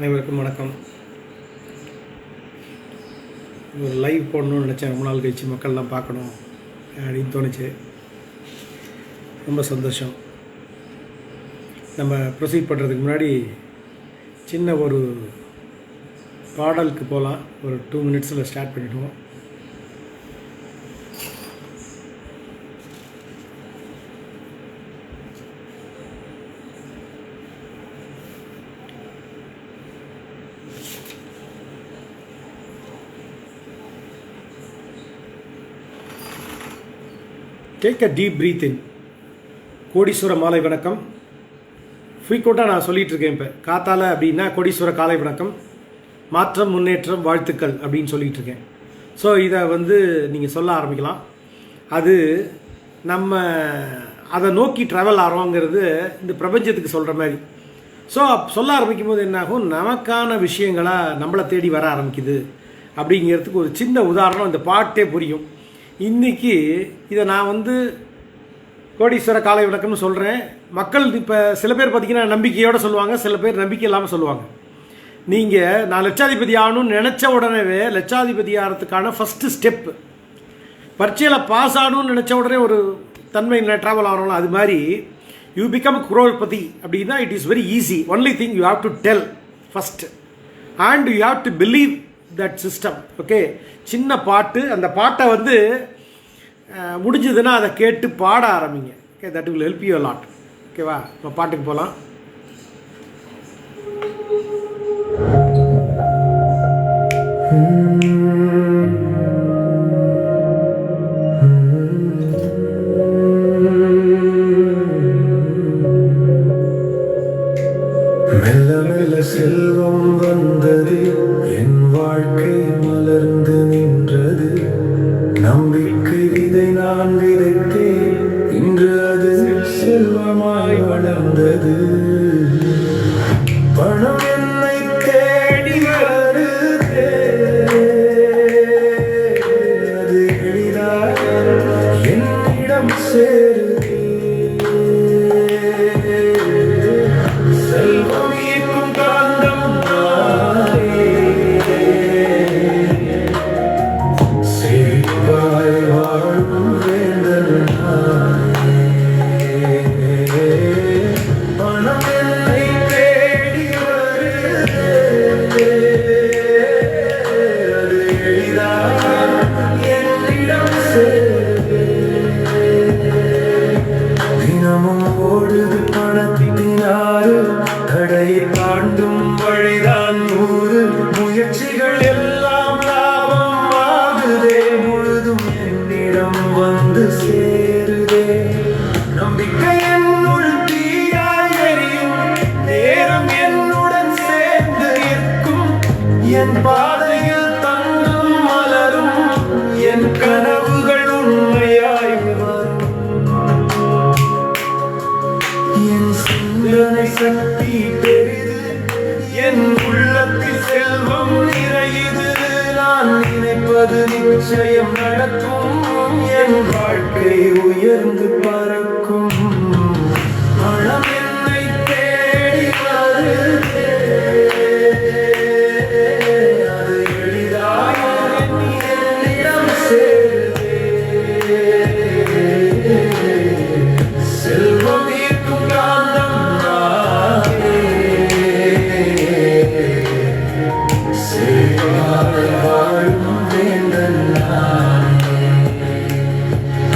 அனைவருக்கும் வணக்கம். ஒரு லைவ் போடணும்னு நினச்சேன். ரொம்ப நாள் கழிச்சு மக்கள்லாம் பார்க்கணும் அப்படின்னு தோணுச்சு. ரொம்ப சந்தோஷம். நம்ம ப்ரொசீட் பண்ணுறதுக்கு முன்னாடி சின்ன ஒரு பாடலுக்கு போகலாம். ஒரு 2 மினிட்ஸில் ஸ்டார்ட் பண்ணிவிடுவோம். டேக் அ டீப் பிரீத் இன். கோடீஸ்வர மாலை வணக்கம். ஃப்ரீக்வெண்ட்டாக நான் சொல்லிகிட்டு இருக்கேன். இப்போ காத்தால அப்படின்னா கோடீஸ்வர காலை வணக்கம், மாற்றம் முன்னேற்றம் வாழ்த்துக்கள் அப்படின்னு சொல்லிகிட்டு இருக்கேன். ஸோ இதை நீங்கள் சொல்ல ஆரம்பிக்கலாம். அது நம்ம அதை நோக்கி ட்ராவல் ஆகிறோங்கிறது இந்த பிரபஞ்சத்துக்கு சொல்கிற மாதிரி. ஸோ சொல்ல ஆரம்பிக்கும் போது என்னாகும், நமக்கான விஷயங்களாக நம்மளை தேடி வர ஆரம்பிக்குது அப்படிங்கிறதுக்கு ஒரு சின்ன உதாரணம் இந்த பாட்டே புரியும். இன்றைக்கி இதை நான் கோடீஸ்வர காலை வணக்கம்னு சொல்கிறேன். மக்கள் இப்போ சில பேர் பார்த்திங்கன்னா நம்பிக்கையோடு சொல்லுவாங்க, சில பேர் நம்பிக்கை இல்லாமல் சொல்லுவாங்க. நீங்கள் நான் லட்சாதிபதி ஆகணும்னு நினச்ச உடனே லட்சாதிபதி ஆகிறதுக்கான ஃபஸ்ட்டு ஸ்டெப்பு, பரீட்சையில் பாஸ் ஆகணும்னு நினச்ச உடனே ஒரு தன்மை ட்ராவல் ஆகிறோம்ல, அது மாதிரி யூ பிகம் குரோல்பதி அப்படின்னா it is very easy. Only thing you have to tell first and you have to believe that system. Okay, சின்ன பாட்டு. அந்த பாட்டை முடிஞ்சதுன்னா அதை கேட்டு பாட ஆரம்பிங்க. Okay, that will help you a lot. ஓகேவா, நம்ம பாட்டுக்கு போகலாம். மெல்ல மெல்ல செல்வம் வந்தது, என் வாழ்க்கை மலர்ந்து நின்றது. நம்பிக்கை விதை நான் விதைத்தேன், இன்று அது செல்வமாய் வளர்ந்தது. பணம் என்னை தேடி வருதே, அது எளிதாக என்னிடம் சேருதே. செல்வம் ஈர்க்கும் காந்தம் நானே, செழிப்பாய் வாழும் வேந்தன் நானே. பணம் என்னை தேடி வருதே, அது எளிதாக என்னிடம் சேருதே. தினமும் ஓடுது பணத்தினாறு, தடையை தாண்டும் வழிதான் 100. முயற்சிகள் எல்லாம் லாபம் ஆகுதே, முழுதும் என்னிடம் வந்து சேருதே. நம்பிக்கை என்னுள் தீயாய் எரியும், நேரம் என்னுடன் சேர்ந்து நிற்கும். என் பாதையில் தங்கம் மலரும், என் கனவுகள் உண்மையாய் வரும். என் சிந்தனை சக்தி பெரிது, என் உள்ளத்தில் செல்வம் நிறையுது. நான் நினைப்பது நிச்சயம் நடக்கும், என் வாழ்க்கை உயர்ந்து பறக்கும். மனம் என்னை தேடி வருதே, அது எளிதாக என்னிடம் சேருதே. செல்வம் ஈர்க்கும் காந்தம் நானே, செழிப்பாய் வாழும் வேந்தன் நானே.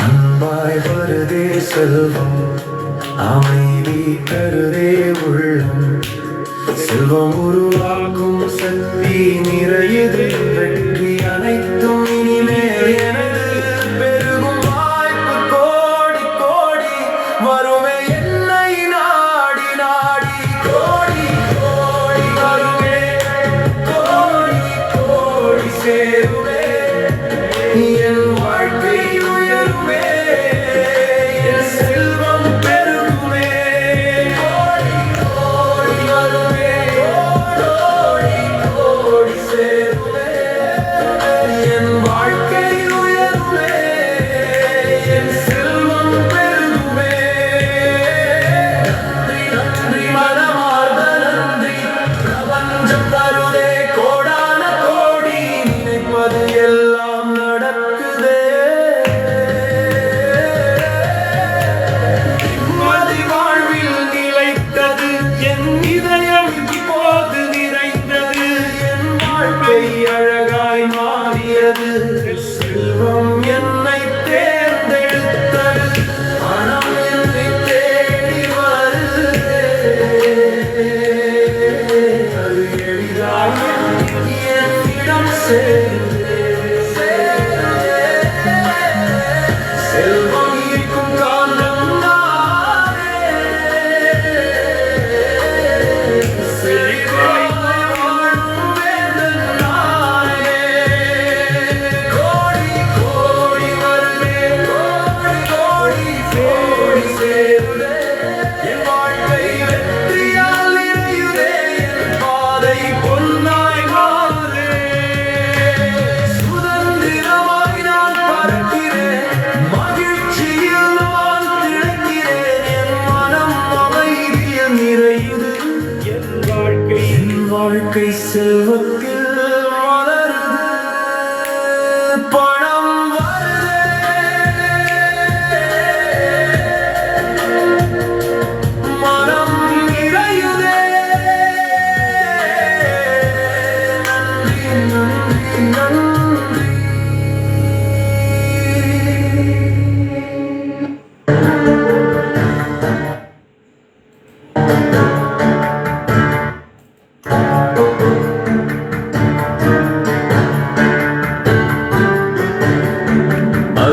அன்பாய் வருதே செல்வம், அமைதி தருதே உள்ளம். செல்வம் உருவாக்கும் சக்தி நிறையுது, வெற்றி அனைத்தும் இனிமேல் எனது. பெருகும் வாய்ப்பு கோடி கோடி வருமே என்னை நாடி நாடி. கோடி கோடி வருமே, கோடி கோடி சேருமே. என் வாழ்க்கை உயருமே, என் செல்வம் பெருகுமே. கோடி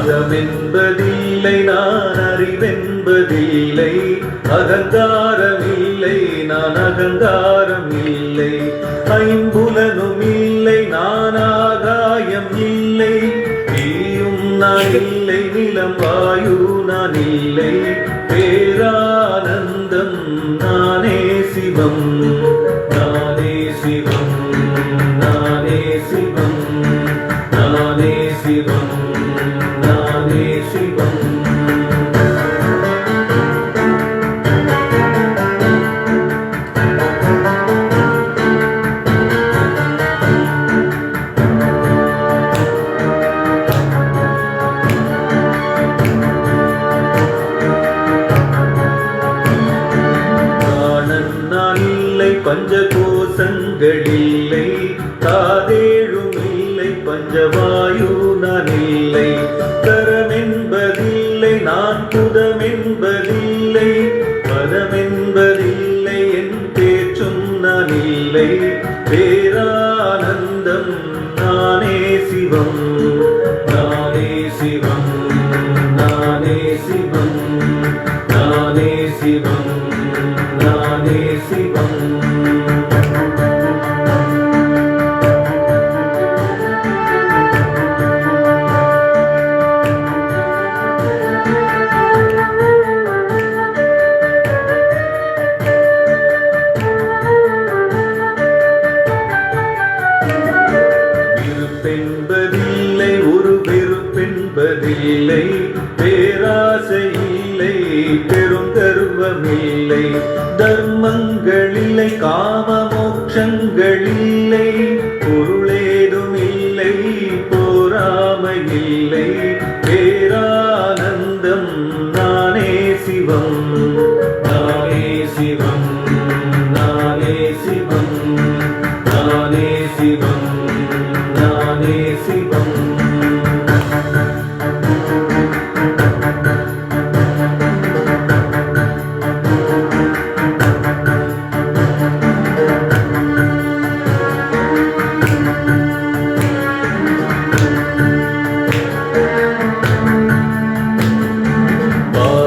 அகமென்பதில்லை நான் அறிவென்பதில்லை அகங்காரமில்லை நான் அகங்காரம் இல்லை ஐம்புலனும் இல்லை நான் ஆகாயம் இல்லை தீயும் நான் இல்லை நிலம் வாயு நான் இல்லை பேரானந்தம் நானே சிவம் நானே சிவம் நானே சிவம் நானே சிவம் நானே சிவம் பஞ்சகோசங்களில்லை காதேழும் இல்லை பஞ்சவாயு நான் இல்லை தரமென்பதில்லை நான் புதமென்பதில்லை பதமென்பதில்லை என் பேச்சும் நான் இல்லை பேரானந்தம் நானே சிவம் நானே சிவம் நானே சிவம் நானே சிவம் நானே சிவம் விருப்பென்பதில்லை ஒரு வெறுப்பென்பதில்லை பேராசை இல்லை பெருங்கர்வமில்லை தர்மங்களில்லை காம மோட்சங்களில்லை பொருளேதும் இல்லை போராமையில்லை பேரானந்தம் நானே சிவம் நானே சிவம் நானே சிவம் நானே சிவம் நானே சிவம்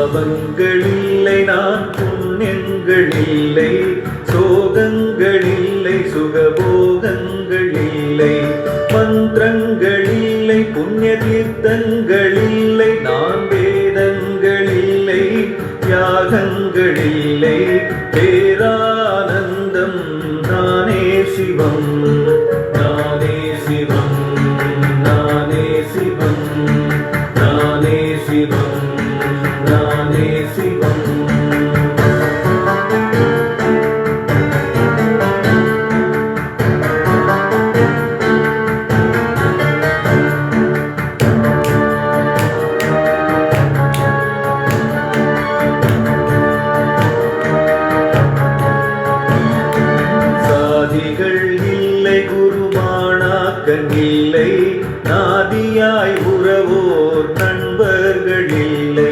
பாவங்களில்லை நான் புண்ணியங்களில்லை சோகங்களில்லை சுகபோகங்களில்லை மந்திரங்களில்லை புண்ணிய தீர்த்தங்களில்லை நான் வேதங்களில்லை தியாகங்களில்லை பேரானந்தம் நானே சிவம் நானே சிவம் நானே சிவம் நானே சிவம் நானே சிவம் சாதிகள் இல்லை குருமானாக்கன் இல்லை நாதியாய் உறவோர் நண்பர்கள் இல்லை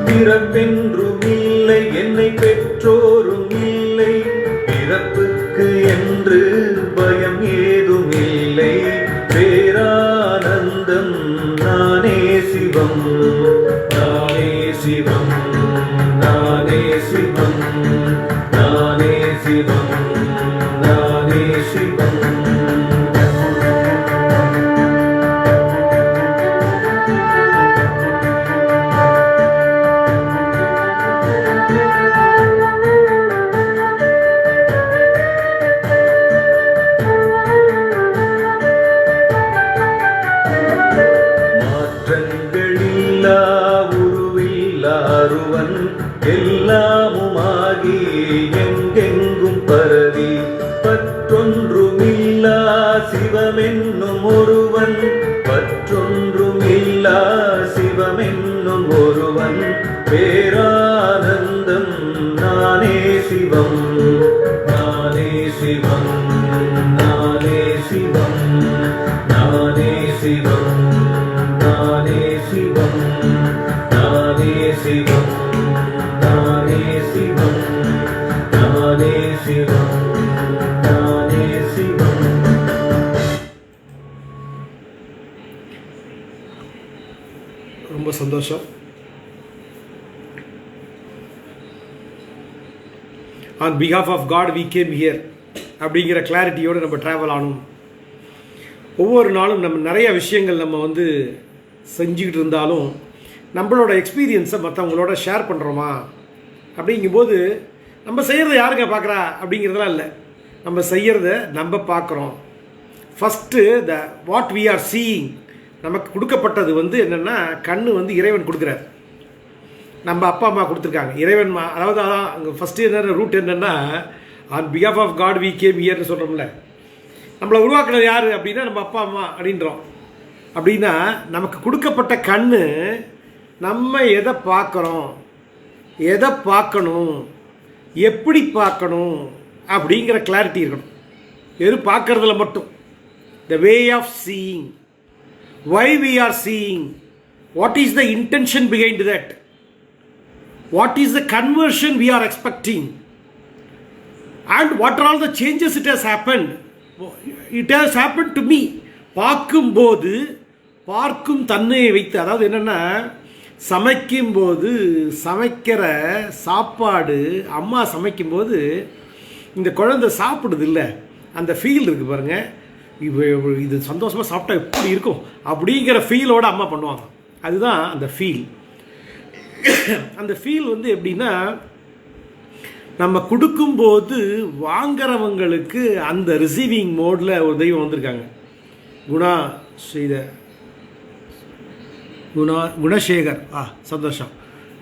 பிறப்பென்றும் இல்லை என்னை பெற்றோரும் இல்லை பிறப்புக்கு என்று பயம் ஏதும் இல்லை பேரானந்தம் நானே சிவம் நானே சிவம் நானே சிவம் நானே சிவம் நானே சிவம் மாற்றங்களில்லா உருவில்லா அருவன் எல்லாமுமாகி எங்கெங்கும் பரவி பற்றொன்றுமில்லா சிவமென்னும் ஒருவன் பற்றொன்றுமில்லா சிவமென்னும் ஒருவன் பேரானந்தம் நானே சிவம் நானே சிவம் நானே சிவம் நானே சிவம் நானே சிவம் நானே சிவம் நானே சிவம் நானே சிவம் நானே சிவம். ரொம்ப சந்தோஷம். On behalf of God we came here அப்படிங்கிற கிளாரிட்டியோடு நம்ம ட்ராவல் ஆகணும். ஒவ்வொரு நாளும் நம்ம நிறைய விஷயங்கள் நம்ம வந்து செஞ்சுக்கிட்டு இருந்தாலும் நம்மளோட எக்ஸ்பீரியன்ஸை மற்றவங்களோட ஷேர் பண்ணுறோமா அப்படிங்கும்போது நம்ம செய்கிறத யாருங்க பார்க்குறா அப்படிங்கிறதுலாம் இல்லை. நம்ம செய்கிறத நம்ம பார்க்குறோம். First what we are seeing நமக்கு கொடுக்கப்பட்டது வந்து என்னென்னா கண்ணு வந்து இறைவன் கொடுக்குறார். நம்ம அப்பா அம்மா கொடுத்துருக்காங்க. இறைவன் அதாவது அதான் அங்கே ஃபஸ்ட்டு என்ன ரூட் என்னென்னா on behalf of God we came ஹியர்னு சொல்கிறோம்ல. நம்மளை உருவாக்குனது யார் அப்படின்னா நம்ம அப்பா அம்மா அப்படின்றோம். அப்படின்னா நமக்கு கொடுக்கப்பட்ட கண்ணு நம்ம எதை பார்க்குறோம், எதை பார்க்கணும், எப்படி பார்க்கணும் அப்படிங்கிற கிளாரிட்டி இருக்கணும். வெறும் பார்க்கறதுல மட்டும் the way of seeing, why we are seeing, what is the intention behind that, what is the conversion we are expecting, and what are all the changes it has happened. It has happened to me. பார்க்கும்போது பார்க்கும் தன்மையை வைத்து, அதாவது என்னென்னா சமைக்கும்போது சமைக்கிற சாப்பாடு அம்மா சமைக்கும்போது இந்த குழந்தை சாப்பிடுது இல்லை, அந்த ஃபீல் இருக்குது பாருங்கள். இது சந்தோஷமாக சாப்பிட்டா எப்படி இருக்கும் அப்படிங்கிற ஃபீலோடு அம்மா பண்ணுவாங்க. அதுதான் அந்த ஃபீல். அந்த ஃபீல் வந்து எப்படின்னா நம்ம கொடுக்கும்போது வாங்கிறவங்களுக்கு அந்த ரிசீவிங் மோடில் ஒரு தெய்வம் வந்திருக்காங்க. குணசேகர். சந்தோஷம்.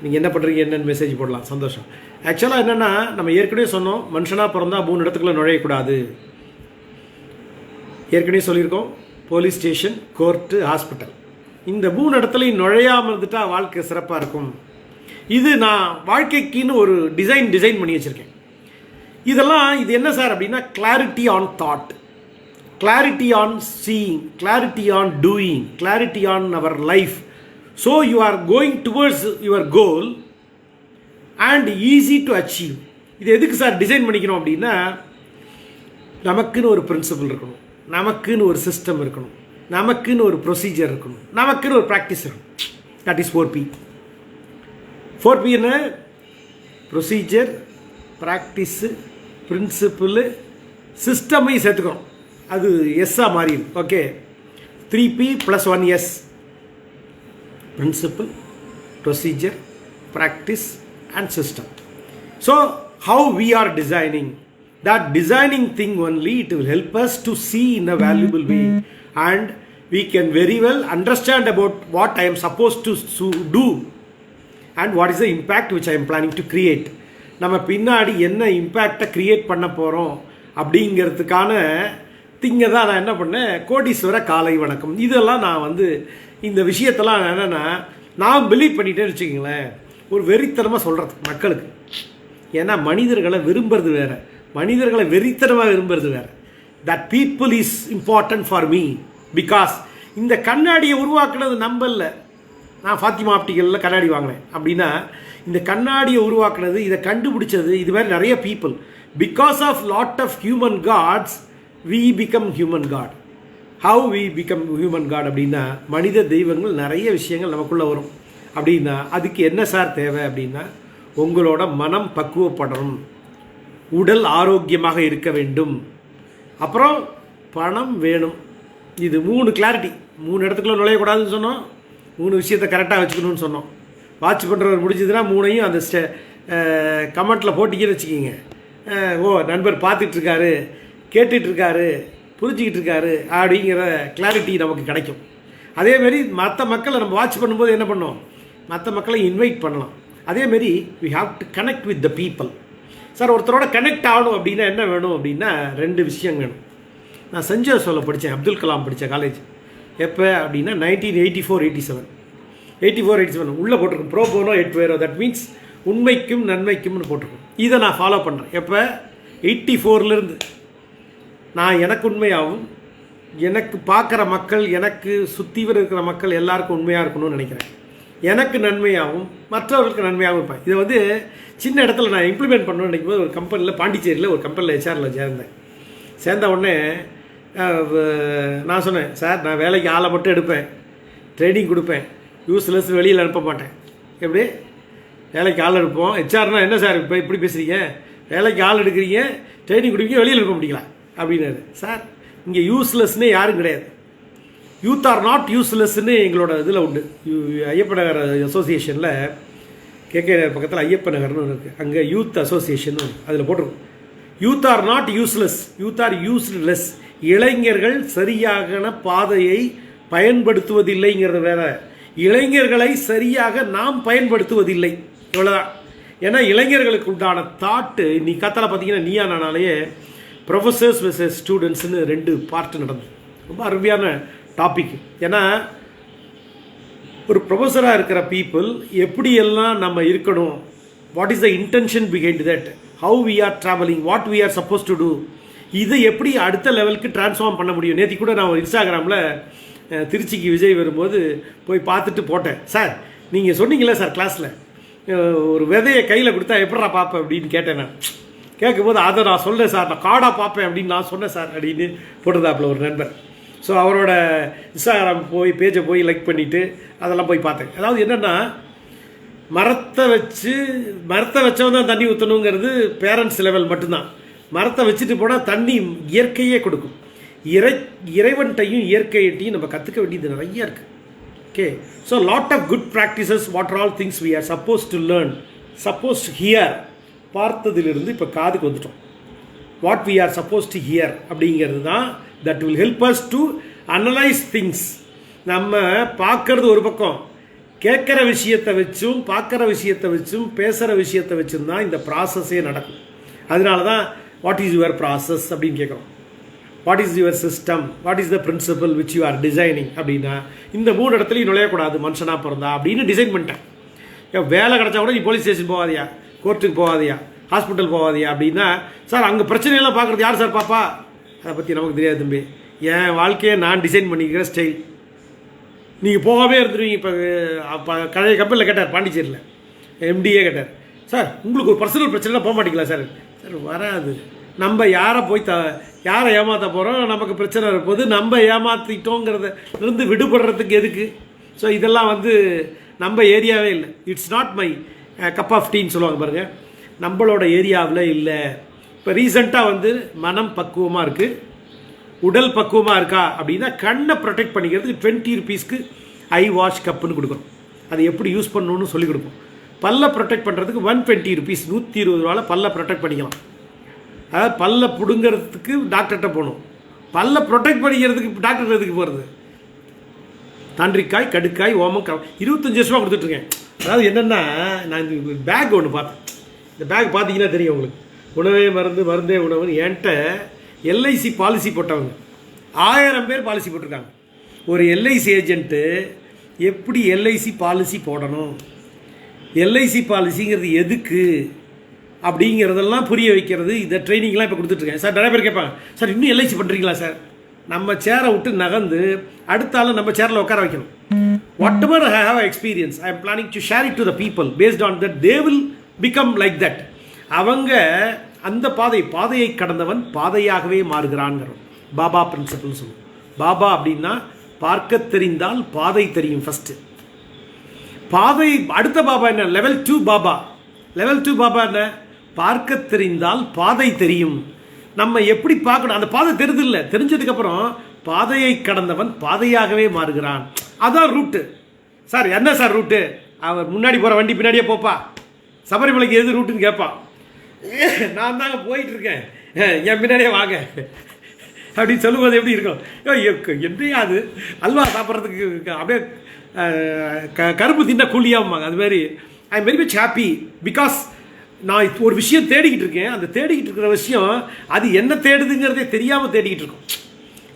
நீங்கள் என்ன பண்ணுறீங்க என்னென்னு மெசேஜ் போடலாம். சந்தோஷம். ஆக்சுவலாக என்னென்னா நம்ம ஏற்கனவே சொன்னோம், மனுஷனாக பிறந்தா 3 இடத்துக்குள்ள நுழையக்கூடாது. ஏற்கனவே சொல்லியிருக்கோம், போலீஸ் ஸ்டேஷன், கோர்ட்டு, ஹாஸ்பிட்டல். இந்த 3 இடத்துலையும் நுழையாமல் இருந்துட்டால் வாழ்க்கை சிறப்பாக இருக்கும். இது நான் வாழ்க்கைக்குன்னு ஒரு டிசைன் பண்ணி வச்சுருக்கேன். இதெல்லாம் இது என்ன சார் அப்படின்னா clarity on thought, clarity on seeing, clarity on doing, clarity on our life. So you are going towards your goal and easy to achieve. இது எதுக்கு சார் டிசைன் பண்ணிக்கணும் அப்படின்னா நமக்குன்னு ஒரு பிரின்சிபல் இருக்கணும், நமக்குன்னு ஒரு சிஸ்டம் இருக்கணும், நமக்குன்னு ஒரு ப்ரொசீஜர் இருக்கணும், நமக்குன்னு ஒரு ப்ராக்டிஸ் இருக்கணும். That is 4P. 4P என்ன? ப்ரொசீஜர், ப்ராக்டிஸு, பிரின்சிபிள், சிஸ்டமையும் சேர்த்துக்கணும். அது எஸ்ஸாக மாறிடும். Okay, 3P + 1S. Principle, procedure, practice and system. So how we are designing, that designing thing only, it will help us to see in a valuable way, and we can very well understand about what I am supposed to do and what is the impact which I am planning to create. நம்ம பின்னாடி என்ன இம்பேக்டை create பண்ண போகிறோம் அப்படிங்கிறதுக்கான திங்கை தான் நான் என்ன பண்ணேன், கோடீஸ்வர காலை வணக்கம். இதெல்லாம் நான் வந்து இந்த விஷயத்தெல்லாம் என்னென்னா நான் பிலீவ் பண்ணிட்டேன்னு வச்சுக்கிங்களேன், ஒரு வெறித்தனமாக சொல்கிறது மக்களுக்கு. ஏன்னா மனிதர்களை விரும்புறது வேறு, மனிதர்களை வெறித்தனமாக விரும்புறது வேறு. That people is important for me because இந்த கண்ணாடியை உருவாக்குனது நம்பல. நான் ஃபாத்திமா ஆப்டிக்கலில் கண்ணாடி வாங்கினேன் அப்படின்னா இந்த கண்ணாடியை உருவாக்குனது, இதை கண்டுபிடிச்சது இது மாதிரி நிறைய people. Because of lot of human gods we become human god. How we become human god அப்படின்னா மனித தெய்வங்கள் நிறைய விஷயங்கள் நமக்குள்ளே வரும். அப்படின்னா அதுக்கு என்ன சார் தேவை அப்படின்னா உங்களோட மனம் பக்குவப்படணும், உடல் ஆரோக்கியமாக இருக்க வேண்டும், அப்புறம் பணம் வேணும். இது 3 கிளாரிட்டி. 3 இடத்துக்குள்ள நுழையக்கூடாதுன்னு சொன்னோம், 3 விஷயத்தை கரெக்டாக வச்சுக்கணும்னு சொன்னோம். வாட்ச் பண்ணுறவர் முடிஞ்சதுன்னா 3ஐயும் அந்த கமெண்ட்டில் போட்டிங்கன்னு வச்சுக்கிங்க. ஓ நண்பர் பார்த்துட்ருக்காரு, கேட்டுட்ருக்காரு, புரிஞ்சிக்கிட்டு இருக்காரு அப்படிங்கிற கிளாரிட்டி நமக்கு கிடைக்கும். அதேமாரி மற்ற மக்களை நம்ம வாட்ச் பண்ணும்போது என்ன பண்ணோம், மற்ற மக்களை இன்வைட் பண்ணலாம். அதேமாரி we have to connect with the people. Sir ஒருத்தரோட கனெக்ட் ஆகணும் அப்படின்னா என்ன வேணும் அப்படின்னா 2 விஷயம் வேணும். நான் செஞ்ச சொல்ல படித்தேன், அப்துல் கலாம் படித்த காலேஜ் எப்போ அப்படின்னா 1984-87. 84-87 உள்ளே போட்டிருக்கோம், ப்ரோ போனோ எட் வேரோ, தட் மீன்ஸ் உண்மைக்கும் நன்மைக்கும்னு போட்டிருக்கோம். இதை நான் ஃபாலோ பண்ணுறேன். எப்போ 84லேருந்து நான் எனக்கு உண்மையாகவும், எனக்கு பார்க்குற மக்கள், எனக்கு சுற்றிவர் இருக்கிற மக்கள் எல்லாருக்கும் உண்மையாக இருக்கணும்னு நினைக்கிறேன். எனக்கு நன்மையாகவும் மற்றவர்களுக்கு நன்மையாகவும் இருப்பேன். இதை வந்து சின்ன இடத்துல நான் இம்ப்ளிமெண்ட் பண்ணணும்னு நினைக்கும் போது ஒரு கம்பெனியில், பாண்டிச்சேரியில் ஒரு கம்பெனியில் ஹெச்ஆரில் சேர்ந்த உடனே நான் சொன்னேன், சார் நான் வேலைக்கு ஆளை மட்டும் எடுப்பேன், ட்ரைனிங் கொடுப்பேன், யூஸ்லெஸ் வெளியில் அனுப்ப மாட்டேன். எப்படி வேலைக்கு ஆள் எடுப்போம். ஹெச்ஆர்னா என்ன சார் இப்போ இப்படி பேசுகிறீங்க, வேலைக்கு ஆள் எடுக்கிறீங்க, ட்ரைனிங் கொடுப்பீங்க, வெளியில் அனுப்ப முடியலாம் அப்படின்னாரு. சார் இங்கே யூஸ்லெஸ்னே யாரும் கிடையாது. யூத் ஆர் நாட் யூஸ்லெஸ்ன்னு எங்களோட இதில் உண்டு. ஐயப்ப நகர் அசோசியேஷனில் கேகே நகர் பக்கத்தில் ஐயப்ப நகர்னு ஒன்று இருக்குது. அங்கே யூத் அசோசியேஷன் அதில் போட்டிருக்கும், youth are not useless, youth are useless. இளைஞர்கள் சரியான பாதையை பயன்படுத்துவதில்லைங்கிறது வேற, இளைஞர்களை சரியாக நாம் பயன்படுத்துவதில்லை, இவ்வளோதான். ஏன்னா இளைஞர்களுக்கு உண்டான தாட்டு நீ கத்தால பார்த்தீங்கன்னா நீயா நானாலேயே ப்ரொஃபஸர்ஸ் வெர்சஸ் ஸ்டூடெண்ட்ஸ்னு 2 பார்ட் நடந்தது. ரொம்ப அருமையான டாபிக். ஏன்னா ஒரு ப்ரொஃபஸராக இருக்கிற பீப்புள் எப்படியெல்லாம் நம்ம இருக்கணும், what is the intention behind that, how we are travelling, what we are supposed to do, இதை எப்படி அடுத்த லெவலுக்கு ட்ரான்ஸ்ஃபார்ம் பண்ண முடியும். நேற்று கூட நான் ஒரு இன்ஸ்டாகிராமில் திருச்சிக்கு விஜய் வரும்போது போய் பார்த்துட்டு போட்டேன். சார் நீங்கள் சொன்னீங்களே சார் கிளாஸில் ஒரு விதையை கையில் கொடுத்தா எப்படா பார்ப்பேன் அப்படின்னு கேட்டேன். நான் கேட்கும்போது அதை நான் சொல்கிறேன் சார், நான் காடாக பார்ப்பேன் அப்படின்னு நான் சொன்னேன் சார் அப்படின்னு போட்டதாப்பில் ஒரு நண்பர். ஸோ அவரோட இன்ஸ்டாகிராம் போய் பேஜை போய் லைக் பண்ணிவிட்டு அதெல்லாம் போய் பார்த்தேன். அதாவது என்னென்னா மரத்தை வச்சவன் தான் தண்ணி ஊற்றணுங்கிறது பேரண்ட்ஸ் லெவல் மட்டும்தான். மரத்தை வச்சுட்டு போனால் தண்ணி இயற்கையே கொடுக்கும். இறைவன்ட்டையும் இயற்கையிட்டையும் நம்ம கற்றுக்க வேண்டியது நிறைய இருக்குது. Okay, so lot of good practices, what are all things we are supposed to learn, supposed to hear. பார்த்ததிலிருந்து இப்போ காதுக்கு வந்துட்டோம். What we are supposed to hear அப்படிங்கிறது தான் that will help us to analyse things. நம்ம பார்க்கறது ஒரு பக்கம், கேட்குற விஷயத்தை வச்சும் பார்க்குற விஷயத்தை வச்சும் பேசுகிற விஷயத்தை வச்சும் தான் இந்த ப்ராசஸே நடக்கும். அதனால தான் வாட் இஸ் யுவர் ப்ராசஸ் அப்படின்னு கேட்குறோம். What is your system, what is the principal which you are designing அப்படின்னா இந்த 3 இடத்துலையும் நுழையக்கூடாது மனுஷனாக பிறந்தா அப்படின்னு டிசைன் பண்ணிட்டேன். வேலை கிடச்சா கூட நீ போலீஸ் ஸ்டேஷன் போகாதியா, கோர்ட்டுக்கு போகாதியா, ஹாஸ்பிட்டல் போகாதியா அப்படின்னா, சார் அங்கே பிரச்சனையெல்லாம் பார்க்குறது யார் சார் பாப்பா, அதை பற்றி நமக்கு தெரியாது தம்பி, என் வாழ்க்கையை நான் டிசைன் பண்ணிக்கிற ஸ்டைல். நீங்கள் போகாமே இருந்துருவீங்க. இப்போ கடையை கம்பெனியில் கேட்டார், பாண்டிச்சேரியில் எம்டிஏ கேட்டார், சார் உங்களுக்கு ஒரு பர்சனல் பிரச்சனைலாம் போக மாட்டீங்களா சார்? சார் வராது. நம்ம யாரை ஏமாற்ற போகிறோம், நமக்கு பிரச்சனை இருப்போது, நம்ம ஏமாற்றிட்டோங்கிறத இருந்து விடுபடுறதுக்கு எதுக்கு? ஸோ இதெல்லாம் நம்ம ஏரியாவே இல்லை. It's not my cup of டீன்னு சொல்லுவாங்க பாருங்கள், நம்மளோட ஏரியாவில் இல்லை. இப்போ ரீசெண்டாக மனம் பக்குவமாக இருக்குது, உடல் பக்குவமாக இருக்கா அப்படின்னா கண்ணை ப்ரொடெக்ட் பண்ணிக்கிறதுக்கு 20 ரூபீஸ்க்கு ஐ வாஷ் கப்புன்னு கொடுக்குறோம். அதை எப்படி யூஸ் பண்ணணும்னு சொல்லிக் கொடுப்போம். பல்ல ப்ரொடெக்ட் பண்ணுறதுக்கு 120 ரூபீஸ், 120 ரூபாவில் பல்ல ப்ரொடெக்ட் பண்ணிக்கலாம். அதாவது பல்ல பிடுங்கிறதுக்கு டாக்டர்கிட்ட போகணும், பல்ல ப்ரொடெக்ட் பண்ணிக்கிறதுக்கு டாக்டர் எதுக்கு போகிறது? தாண்டிக்காய், கடுக்காய், ஓமம் 25 வருஷமாக கொடுத்துட்ருக்கேன். அதாவது என்னென்னா, நான் இந்த பேக் ஒன்று பார்த்தேன். இந்த பேக் பார்த்தீங்கன்னா தெரியும் உங்களுக்கு, உணவே மருந்து மருந்தே உணவுன்னு. என்கிட்ட எல்ஐசி பாலிசி போட்டவங்க 1000 பேர் பாலிசி போட்டிருக்காங்க. ஒரு எல்ஐசி ஏஜென்ட்டு எப்படி எல்ஐசி பாலிசி போடணும், எல்ஐசி பாலிசிங்கிறது எதுக்கு அப்படிங்கிறதெல்லாம் புரிய வைக்கிறது, இந்த ட்ரைனிங்லாம் இப்போ கொடுத்துட்ருக்கேன். சார் நிறைய பேர் கேட்பாங்க, சார் இன்னும் எல்ஐசி பண்ணுறீங்களா சார்? நம்ம சேரை விட்டு நகர்ந்து அடுத்த ஆள் நம்ம சேரில் உட்கார வைக்கணும். What ever I have experience, I am planning to share it to the people based on that they will become like that. அவங்க அந்த பாதையை கடந்தவன் பாதையாகவே மாறுகிறான்ங்கிறோம். பாபா பிரின்சிபல்னு சொல்லுவோம். பாபா அப்படின்னா பார்க்க தெரிந்தால் பாதை தெரியும். ஃபஸ்ட்டு பாதை, அடுத்த பாபா என்ன? லெவல் 2 பாபா. லெவல் 2 பாபா என்ன? பார்க்க தெரிந்தால் பாதை தெரியும். நம்ம எப்படி பார்க்கணும், அந்த பாதை தெரிதில்லை, தெரிஞ்சதுக்கப்புறம் பாதையை கடந்தவன் பாதையாகவே மாறுகிறான். அதான் ரூட்டு. சார் என்ன சார் ரூட்டு? அவர் முன்னாடி போகிற வண்டி பின்னாடியே போப்பா, சபரிமலைக்கு எது ரூட்டுன்னு கேட்பான். நான் தாங்க போயிட்டுருக்கேன், என் பின்னாடியே வாங்க அப்படின்னு சொல்லும்போது எப்படி இருக்கும்? எப்படியா அது அல்வா சாப்பிட்றதுக்கு அப்படியே கருப்பு தின்ன கூலியாகுமாங்க. அதுமாரி I am very much happy because நான் ஒரு விஷயம் தேடிக்கிட்டு இருக்கேன். அந்த தேடிக்கிட்டு இருக்கிற விஷயம் அது என்ன தேடுதுங்கிறதே தெரியாமல் தேடிக்கிட்டு இருக்கோம்.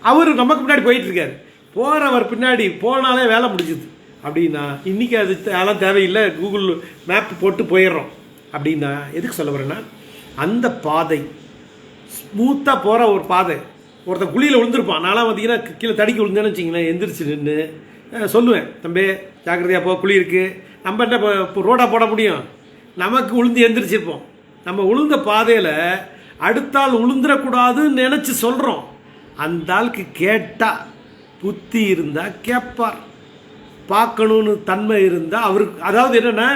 அவர் நமக்கு முன்னாடி போயிட்டுருக்காரு, போகிறவர் பின்னாடி போனாலே வேலை முடிஞ்சுது அப்படின்னா இன்றைக்கி அது அதெல்லாம் தேவையில்லை, கூகுள் மேப் போட்டு போயிடுறோம் அப்படின்னா எதுக்கு சொல்ல வரேன்னா, அந்த பாதை ஸ்மூத்தாக போகிற ஒரு பாதை. ஒருத்தர் குழியில் விழுந்திருப்பான், நான்லாம் பார்த்தீங்கன்னா கீழே தடிக்கி விழுந்தேன்னு வச்சிங்களேன், எந்திரிச்சு நின்று சொல்லுவேன், தம்பி ஜாக்கிரதையாக போ, குழி இருக்குது. நம்ம என்ன இப்போ ரோடாக போட முடியும்? நமக்கு உளுந்து எந்திரிச்சிருப்போம். நம்ம உளுந்த பாதையில் அடுத்த ஆள் உளுந்துடக்கூடாதுன்னு நினச்சி சொல்கிறோம். அந்த ஆளுக்கு கேட்டால் புத்தி இருந்தால் கேட்பார். பார்க்கணுன்னு தன்மை இருந்தால் அவருக்கு, அதாவது என்னென்னா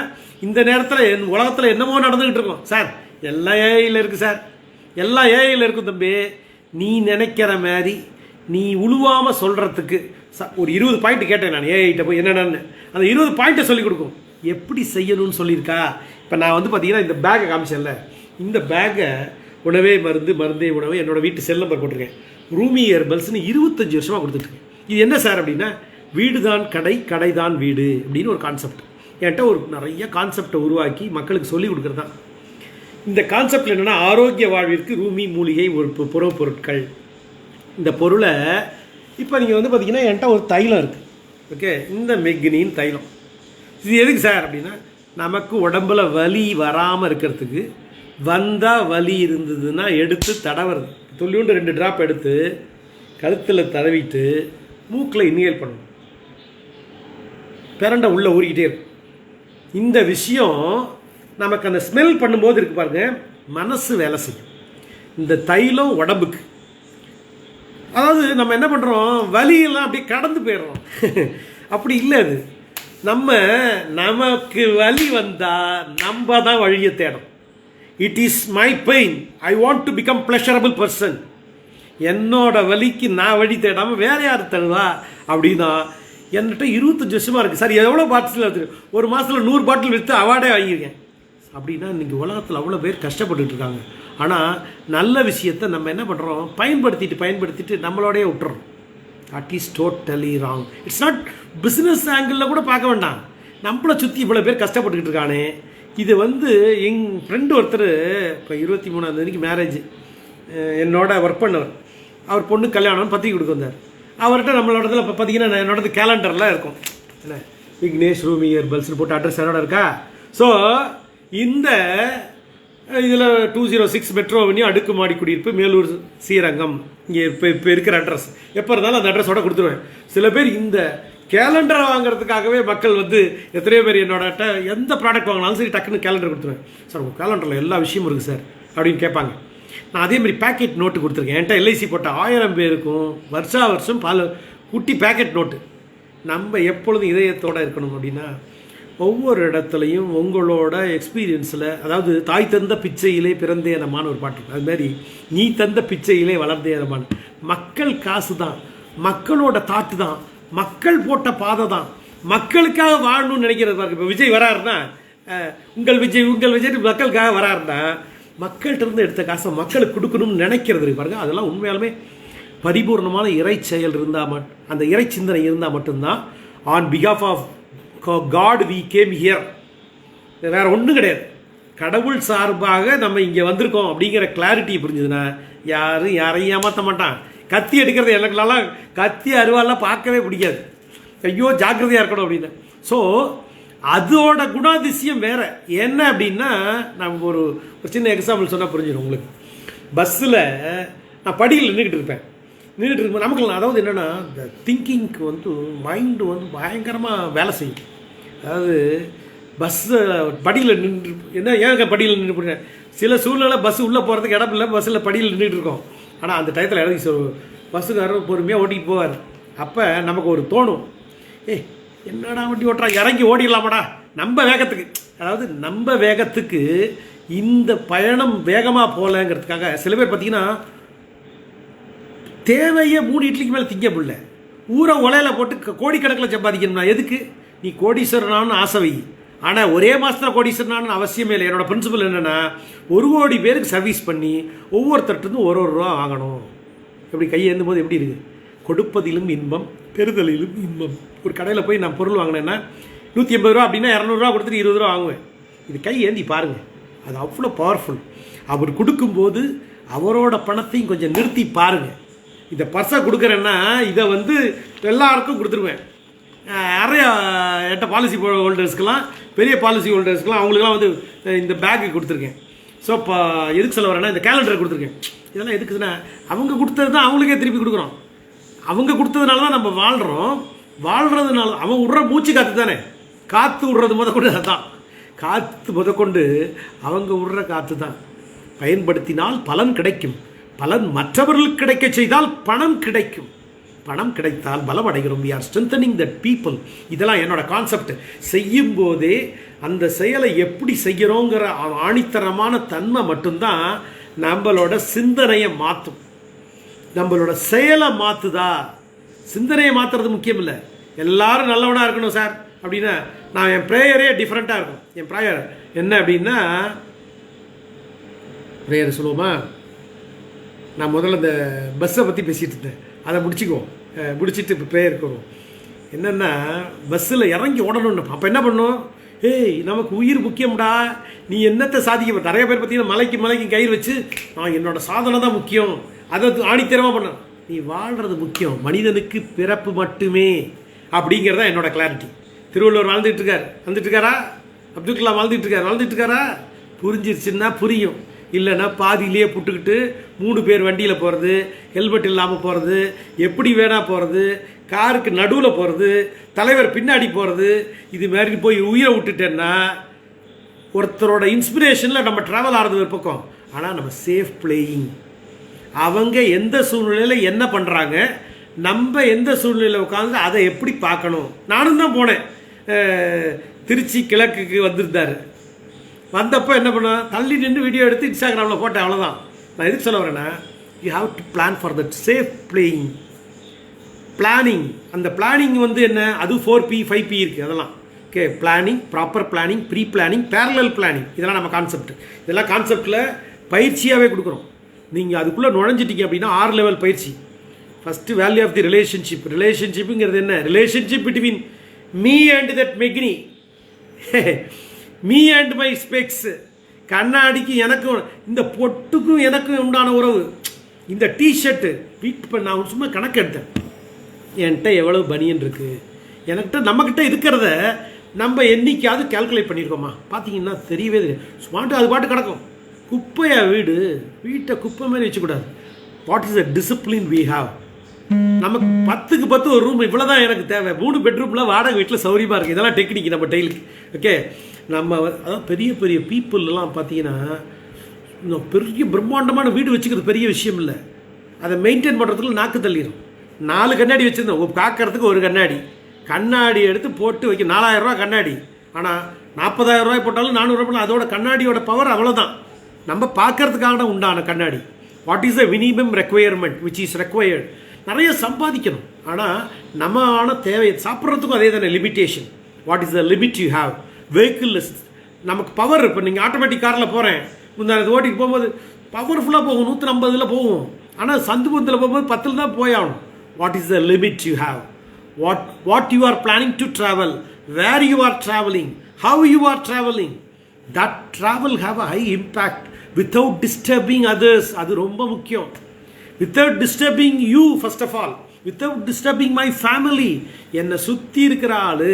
இந்த நேரத்தில் உலகத்தில் என்னமோ நடந்துக்கிட்டு இருக்கோம் சார், எல்லாம் ஏஐயில் இருக்குது சார், எல்லாம் ஏஐயில் இருக்கும் தம்பி. நீ நினைக்கிற மாதிரி நீ உழுவாமல் சொல்கிறதுக்கு ஒரு 20 பாயிண்ட் கேட்டேன் நான் ஏஐட்ட போய் என்னென்னு. அந்த 20 பாயிண்ட்டை சொல்லிக் கொடுக்கும், எப்படி செய்யணும்னு சொல்லியிருக்கா. இப்போ நான் வந்து பார்த்தீங்கன்னா இந்த பேக்கை காமிச்சேன்ல, இந்த பேக்கை உணவே மருந்து மருந்தே உணவு என்னோடய வீட்டு செல் நம்பர் போட்டிருக்கேன். ரூமி ஹெர்பல்ஸ்னு 25 வருஷமாக கொடுத்துட்ருக்கேன். இது என்ன சார் அப்படின்னா, வீடு தான் கடை, கடை தான் வீடு அப்படின்னு ஒரு கான்செப்ட். என்கிட்ட ஒரு நிறைய கான்செப்டை உருவாக்கி மக்களுக்கு சொல்லிக் கொடுக்குறது தான். இந்த கான்செப்டில் என்னென்னா, ஆரோக்கிய வாழ்விற்கு ரூமி மூலிகை ஒரு புறப் பொருட்கள். இந்த பொருளை இப்போ நீங்கள் வந்து பார்த்தீங்கன்னா என்கிட்ட ஒரு தைலம் இருக்குது, ஓகே, இந்த மெக்னின் தைலம். இது எதுக்கு சார் அப்படின்னா, நமக்கு உடம்புல வலி வராமல் இருக்கிறதுக்கு, வந்தால் வலி இருந்ததுன்னா எடுத்து தடவுறது. துள்ளியோண்டு 2 ட்ராப் எடுத்து கழுத்தில் தடவிட்டு மூக்கில் இன்ஹேல் பண்ணணும். பிரண்டை உள்ளே ஊறிக்கிட்டே இருக்கும். இந்த விஷயம் நமக்கு அந்த ஸ்மெல் பண்ணும்போது இருக்கு பாருங்க, மனசு வேலை செய்யும். இந்த தைலம் உடம்புக்கு, அதாவது நம்ம என்ன பண்ணுறோம், வலியெல்லாம் அப்படியே கடந்து போயிடுறோம். அப்படி இல்லை, அது நமக்கு வலி வந்தால் நம்ம தான் வழியை தேடும். It is my pain, I want to become pleasurable person. என்னோட வலிக்கு நான் வழி தேடாமல் வேற யார் தருவா அப்படின்னா, என்கிட்ட 25 வருஷமாக இருக்குது சார். எவ்வளோ பாட்டில் இருக்குது, ஒரு மாதத்தில் 100 பாட்டில் விற்று அவார்டே வாங்கியிருக்கேன். அப்படின்னா இன்றைக்கி உலகத்தில் அவ்வளோ பேர் கஷ்டப்பட்டுட்டு இருக்காங்க. ஆனால் நல்ல விஷயத்தை நம்ம என்ன பண்ணுறோம், பயன்படுத்திட்டு நம்மளோடய விட்டுறோம். That is totally wrong. It's not business ஆங்கிளில் கூட பார்க்க வேண்டாம். நம்மளை சுற்றி இவ்வளோ பேர் கஷ்டப்பட்டுக்கிட்டு இருக்கானே. இது வந்து என் ஃப்ரெண்டு ஒருத்தர் இப்போ 23ஆம் தேதிக்கு மேரேஜ், என்னோட ஒர்க் பண்ணவர், அவர் பொண்ணு கல்யாணம்னு பத்திரிக்கை கொடுக்க வந்தார். அவர்கிட்ட நம்மளோடதில் இப்போ பார்த்தீங்கன்னா என்னோடது கேலண்டரில் இருக்கும், என்ன விக்னேஷ் ரூமி ஹெர்பல்ஸ்னு போட்டு அட்ரஸ் என்னோட இருக்கா. ஸோ இந்த இதில் 206 மெட்ரோ அவென்யூ அடுக்குமாடி குடியிருப்பு, மேலூர், ஸ்ரீரங்கம், இங்கே இப்போ இருக்கிற அட்ரஸ். எப்போ இருந்தாலும் அந்த அட்ரஸோட கொடுத்துருவேன். சில பேர் இந்த கேலண்டரை வாங்குறதுக்காகவே மக்கள் வந்து எத்தனையோ பேர் என்னோட எந்த ப்ராடக்ட் வாங்கினாலும் சரி டக்குன்னு கேலண்டர் கொடுத்துருவேன். சார் உங்கள் கேலண்டரில் எல்லா விஷயமும் இருக்குது சார் அப்படின்னு கேட்பாங்க. நான் அதே மாதிரி பேக்கெட் நோட்டு கொடுத்துருக்கேன். என்கிட்ட எல்ஐசி போட்ட 1000 பேருக்கும் வருஷம் குட்டி பேக்கெட் நோட்டு. நம்ம எப்பொழுதும் இதயத்தோடு இருக்கணும் அப்படின்னா, ஒவ்வொரு இடத்துலையும் உங்களோட எக்ஸ்பீரியன்ஸில், அதாவது தாய் தந்த பிச்சையிலே பிறந்தேனமான ஒரு பாட்டு, அது மாதிரி நீ தந்த பிச்சையிலே வளர்ந்தேனமான. மக்கள் காசு தான், மக்களோட தாட்டு தான், மக்கள் போட்ட பாதை தான், மக்களுக்காக வாழணும்னு நினைக்கிறது பாருங்க. இப்போ விஜய் வராருன்னா, உங்கள் விஜய் மக்களுக்காக வராருன்னா, மக்கள்கிட்ட இருந்து எடுத்த காசை மக்களுக்கு கொடுக்கணும்னு நினைக்கிறது பாருங்க. அதெல்லாம் உண்மையாலுமே பரிபூர்ணமான இறை செயல் இருந்தால், அந்த இறை சிந்தனை இருந்தால் மட்டும்தான். ஆன் பிகாஃப் of God we came here, வேற ஒன்றும் கிடையாது. கடவுள் சார்பாக நம்ம இங்கே வந்திருக்கோம் அப்படிங்கிற கிளாரிட்டி புரிஞ்சுதுன்னா யாரையும் ஏமாற்ற மாட்டான். கத்தி எடுக்கிறது எனக்குலாம் கத்தி அருவாலாம் பார்க்கவே பிடிக்காது. ஐயோ ஜாக்கிரதையாக இருக்கணும் அப்படின்னு. ஸோ அதோட குணாதிசயம் வேற என்ன அப்படின்னா, நம்ம ஒரு சின்ன எக்ஸாம்பிள் சொன்னால் புரிஞ்சிடும் உங்களுக்கு. பஸ்ஸில் நான் படியில் நின்றுக்கிட்டு இருப்பேன். நமக்கு அதாவது என்னென்னா, இந்த திங்கிங்க்கு வந்து மைண்டு வந்து பயங்கரமாக வேலை செய்யும். அதாவது பஸ்ஸு படியில் நின்று ஏன் படியில் நின்று போடுறேன், சில சூழ்நிலை பஸ்ஸு உள்ளே போகிறதுக்கு இடம் இல்லை, பஸ்ஸில் படியில் நின்றுட்டு இருக்கோம். ஆனால் அந்த டயத்தில் இறங்கி பஸ்ஸுக்காரர் பொறுமையாக ஓட்டிகிட்டு போவார். அப்போ நமக்கு ஒரு தோணும், என்னடா வண்டி ஓட்டுறா, இறங்கி ஓடிடலாமாடா நம்ம வேகத்துக்கு. அதாவது நம்ம வேகத்துக்கு இந்த பயணம் வேகமாக போகலங்கிறதுக்காக சில பேர் பார்த்தீங்கன்னா தேவையே 3 இட்லிக்கு மேலே திங்க முடியல, ஊரை உலையில் போட்டு கோடிக்கணக்கில் சம்பாதிக்கணும்னா எதுக்கு? நீ கோடீஸ்வரனானு ஆசை வை, ஆனால் ஒரே மாதத்தில் கோடீஸ்வரனானு அவசியமே இல்லை. என்னோடய பிரின்சிபல் என்னென்னா, 1 கோடி பேருக்கு சர்வீஸ் பண்ணி ஒவ்வொருத்தர்கிட்டும் ஒரு ரூபா வாங்கணும். எப்படி கையேந்தும் போது எப்படி இருக்குது? கொடுப்பதிலும் இன்பம், பெறுதலிலும் இன்பம். ஒரு கடையில் போய் நான் பொருள் வாங்கினேன்னா 180 ரூபா அப்படின்னா 200 ரூபா கொடுத்துட்டு 20 ரூபா வாங்குவேன். இது கை ஏந்தி பாருங்கள், அது அவ்வளோ பவர்ஃபுல். அவர் கொடுக்கும்போது அவரோட பணத்தையும் கொஞ்சம் நிறுத்தி பாருங்கள். இந்த பர்ஸை கொடுக்குறேன்னா இதை வந்து எல்லாருக்கும் கொடுத்துருவேன். நிறைய என்கிட்ட பாலிசி ஹோல்டர்ஸ்க்கெலாம், பெரிய பாலிசி ஹோல்டர்ஸ்க்கெலாம், அவங்களுக்குலாம் வந்து இந்த பேக்கு கொடுத்துருக்கேன். ஸோ இப்போ எதுக்கு சொல்ல வரேன்னா, இந்த கேலண்டரை கொடுத்துருக்கேன். இதெல்லாம் எதுக்குதுன்னா, அவங்க கொடுத்தது தான் அவங்களுக்கே திருப்பி கொடுக்குறோம். அவங்க கொடுத்ததுனால தான் நம்ம வாழ்கிறதுனால அவன் விடுற மூச்சு காற்று தானே, காற்று விடுறது முதற்கொண்டு அதுதான். காற்று முதற்கொண்டு அவங்க விடுற காற்று தான். பயன்படுத்தினால் பலன் கிடைக்கும், பலன் மற்றவர்களுக்கு கிடைக்க செய்தால் பணம் கிடைக்கும். பணம் கிடைத்தால் பலம் அடைகிறோம். we are strengthening that people. இதெல்லாம் என்னோட கான்செப்ட். செய்யும் போதே அந்த செயலை எப்படி செய்கிறோங்கிற ஆணித்தரமான தன்மை மட்டும்தான் நம்மளோட சிந்தனையை மாற்றும். நம்மளோட செயலை மாற்றுதா? சிந்தனையை மாற்றுறது முக்கியம் இல்லை. எல்லாரும் நல்லவனாக இருக்கணும் சார் அப்படின்னா நான் என் ப்ரேயரே டிஃப்ரெண்ட்டாக இருக்கும். என் ப்ரேயர் என்ன அப்படின்னா, ப்ரேயர் சொல்லுவோமா, நான் முதல்ல இந்த பஸ்ஸை பற்றி பேசிகிட்டு இருந்தேன், அதை முடிச்சுட்டு இப்போ ப்ரேயருக்கு வருவோம். என்னென்னா பஸ்ஸில் இறங்கி ஓடணும்னு. அப்போ என்ன பண்ணும், ஏய் நமக்கு உயிர் முக்கியம்டா, நீ என்னத்தை சாதிக்க. நிறைய பேர் பார்த்தீங்கன்னா மலைக்கு கயிறு வச்சு நான் என்னோட சாதனை தான் முக்கியம், அதை ஆணித்தரமாக பண்ண. நீ வாழ்கிறது முக்கியம், மனிதனுக்கு பிறப்பு மட்டுமே அப்படிங்கிறதா என்னோட கிளாரிட்டி. திருவள்ளுவர் வந்துட்டு இருக்காரா, அப்துல் கலாம் வாழ்ந்துட்டு இருக்காரா, புரிஞ்சிருச்சுன்னா புரியும். இல்லைன்னா பாதியிலேயே புட்டுக்கிட்டு 3 பேர் வண்டியில் போகிறது, ஹெல்மெட் இல்லாமல் போகிறது, எப்படி வேணா போகிறது, காருக்கு நடுவில் போகிறது, தலைவர் பின்னாடி போகிறது, இது மாதிரி போய் உயிரை விட்டுட்டேன்னா ஒருத்தரோட இன்ஸ்பிரேஷனில் நம்ம ட்ராவல் ஆகிறது ஒரு பக்கம். ஆனால் நம்ம சேஃப் பிளேயிங். அவங்க எந்த சூழ்நிலையில் என்ன பண்ணுறாங்க, நம்ம எந்த சூழ்நிலையில் உட்காந்து அதை எப்படி பார்க்கணும். நானும் தான் போனேன், திருச்சி கிழக்குக்கு வந்திருந்தார். வந்தப்போ என்ன பண்ணேன், தள்ளி நின்று வீடியோ எடுத்து இன்ஸ்டாகிராமில் போட்டேன், அவ்வளோதான். நான் எதுக்கு சொல்ல வரேன்னா, you have to plan for that safe playing. Planning, அந்த பிளானிங் வந்து என்ன, அது 4P 5P இருக்குது. அதெல்லாம் okay. Planning, proper planning, pre planning, parallel planning, இதெல்லாம் நம்ம கான்செப்ட். இதெல்லாம் கான்செப்டில் பயிற்சியாகவே கொடுக்குறோம். நீங்கள் அதுக்குள்ளே நுழைஞ்சிட்டிங்க அப்படின்னா 6 லெவல் பயிற்சி. First value of the relationship. ரிலேஷன்ஷிப்புங்கிறது என்ன, relationship between me and that மெக்னி, மீ அண்ட் மை ஸ்பெக்ஸ். கண்ணாடிக்கு எனக்கும் இந்த பொட்டுக்கும் எனக்கும் உண்டான உறவு. இந்த டிஷர்ட்டு வீட்டு நான் சும்மா கணக்கு எடுத்தேன், என்கிட்ட எவ்வளவு பனியன் இருக்குது, என்கிட்ட நம்மக்கிட்ட இருக்கிறத நம்ம என்னைக்காவது கேல்குலேட் பண்ணியிருக்கோமா? பார்த்தீங்கன்னா தெரியவே தெரியாது. ஸ்மார்ட்டு அது பாட்டு கிடக்கும். குப்பையா வீடு, வீட்டை குப்பை மாதிரி வச்சுக்கூடாது. What is the discipline we have? நமக்கு 10க்கு 10 ஒரு ரூம் இவ்வளோதான் எனக்கு தேவை. 3 பெட்ரூமில் வாடகை வீட்டில் சௌரியமாக இருக்குது. இதெல்லாம் டெக்னிக் நம்ம டெய்லுக்கு. ஓகே. நம்ம அதான் பெரிய பெரிய பீப்புளெலாம் பார்த்தீங்கன்னா பெரிய பிரம்மாண்டமான வீடு வச்சுக்கிறது பெரிய விஷயம் இல்லை. அதை மெயின்டைன் பண்ணுறதுக்குள்ள நாக்கு தள்ளிடும். 4 கண்ணாடி வச்சுருந்தோம், பார்க்கறதுக்கு ஒரு கண்ணாடி எடுத்து போட்டு வைக்க 4000 ரூபா கண்ணாடி. ஆனால் 40,000 ரூபாய் போட்டாலும் 400 ரூபாய், அதோட கண்ணாடியோட பவர் அவ்வளோதான். நம்ம பார்க்கறதுக்காக உண்டான கண்ணாடி. What is the minimum requirement which is required. நிறைய சம்பாதிக்கணும், ஆனால் நம்ம தேவை சாப்பிட்றதுக்கும் அதே தானே limitation. What is the limit you have? Vehicle நமக்கு பவர். இப்போ நீங்கள் ஆட்டோமேட்டிக் காரில் போகிறேன், முந்தானது ஓட்டிட்டு போகும்போது பவர்ஃபுல்லாக போகும், 150 போகும். ஆனால் சந்து பந்தில் போகும்போது 10 தான் போயாகணும். What is the limit you have? What you are planning to travel, where you are travelling, how you are travelling. That travel have a high impact without disturbing others. அது ரொம்ப முக்கியம். Without disturbing you first of all, without disturbing my family. என்னை சுற்றி இருக்கிற ஆள்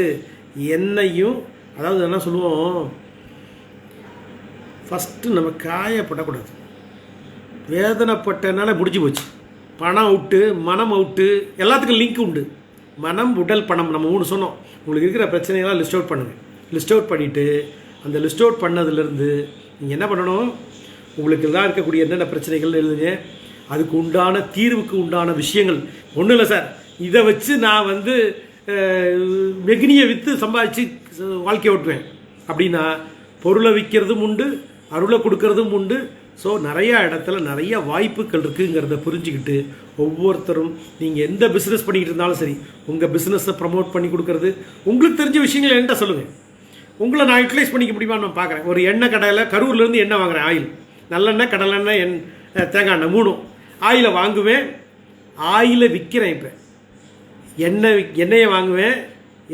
என்னையும், அதாவது என்ன சொல்லுவோம், ஃபஸ்ட்டு நம்ம காயப்படக்கூடாது. வேதனைப்பட்டனால முடிஞ்சு போச்சு. பணம் அவுட்டு, மனம் அவுட்டு, எல்லாத்துக்கும் லிங்க் உண்டு. மனம், உடல், பணம், நம்ம 3 சொன்னோம். உங்களுக்கு இருக்கிற பிரச்சனையெல்லாம் லிஸ்ட் அவுட் பண்ணுங்கள். லிஸ்ட் அவுட் பண்ணிவிட்டு அந்த லிஸ்ட் அவுட் பண்ணதுலேருந்து நீங்கள் என்ன பண்ணணும், உங்களுக்கு எல்லாம் இருக்கக்கூடிய என்னென்ன பிரச்சனைகள் எழுதுங்க, அதுக்கு உண்டான தீர்வுக்கு உண்டான விஷயங்கள். ஒன்றும் இல்லை சார், இதை வச்சு நான் வந்து மெக்னியை விற்று சம்பாதிச்சு வாழ்க்கையை ஓட்டுவேன் அப்படின்னா, பொருளை விற்கிறதும் உண்டு, அருளை கொடுக்கறதும் உண்டு. ஸோ நிறையா இடத்துல நிறைய வாய்ப்புகள் இருக்குங்கிறத புரிஞ்சுக்கிட்டு ஒவ்வொருத்தரும் நீங்கள் எந்த பிஸ்னஸ் பண்ணிக்கிட்டு இருந்தாலும் சரி, உங்கள் பிஸ்னஸை ப்ரமோட் பண்ணி கொடுக்கறது. உங்களுக்கு தெரிஞ்ச விஷயங்கள் என்கிட்ட சொல்லுங்கள். உங்களை நான் யூட்டிலைஸ் பண்ணிக்க முடியுமா நான் பார்க்குறேன். ஒரு எண்ணெய் கடையில் கரூர்லேருந்து எண்ணெய் வாங்குகிறேன், ஆயில், நல்லெண்ணெய், கடலெண்ணெய், தேங்காய் எண்ணெய் 3 ஆயிலை வாங்குவேன். ஆயிலை விற்கிறேன். இப்போ எண்ணெயை வாங்குவேன்,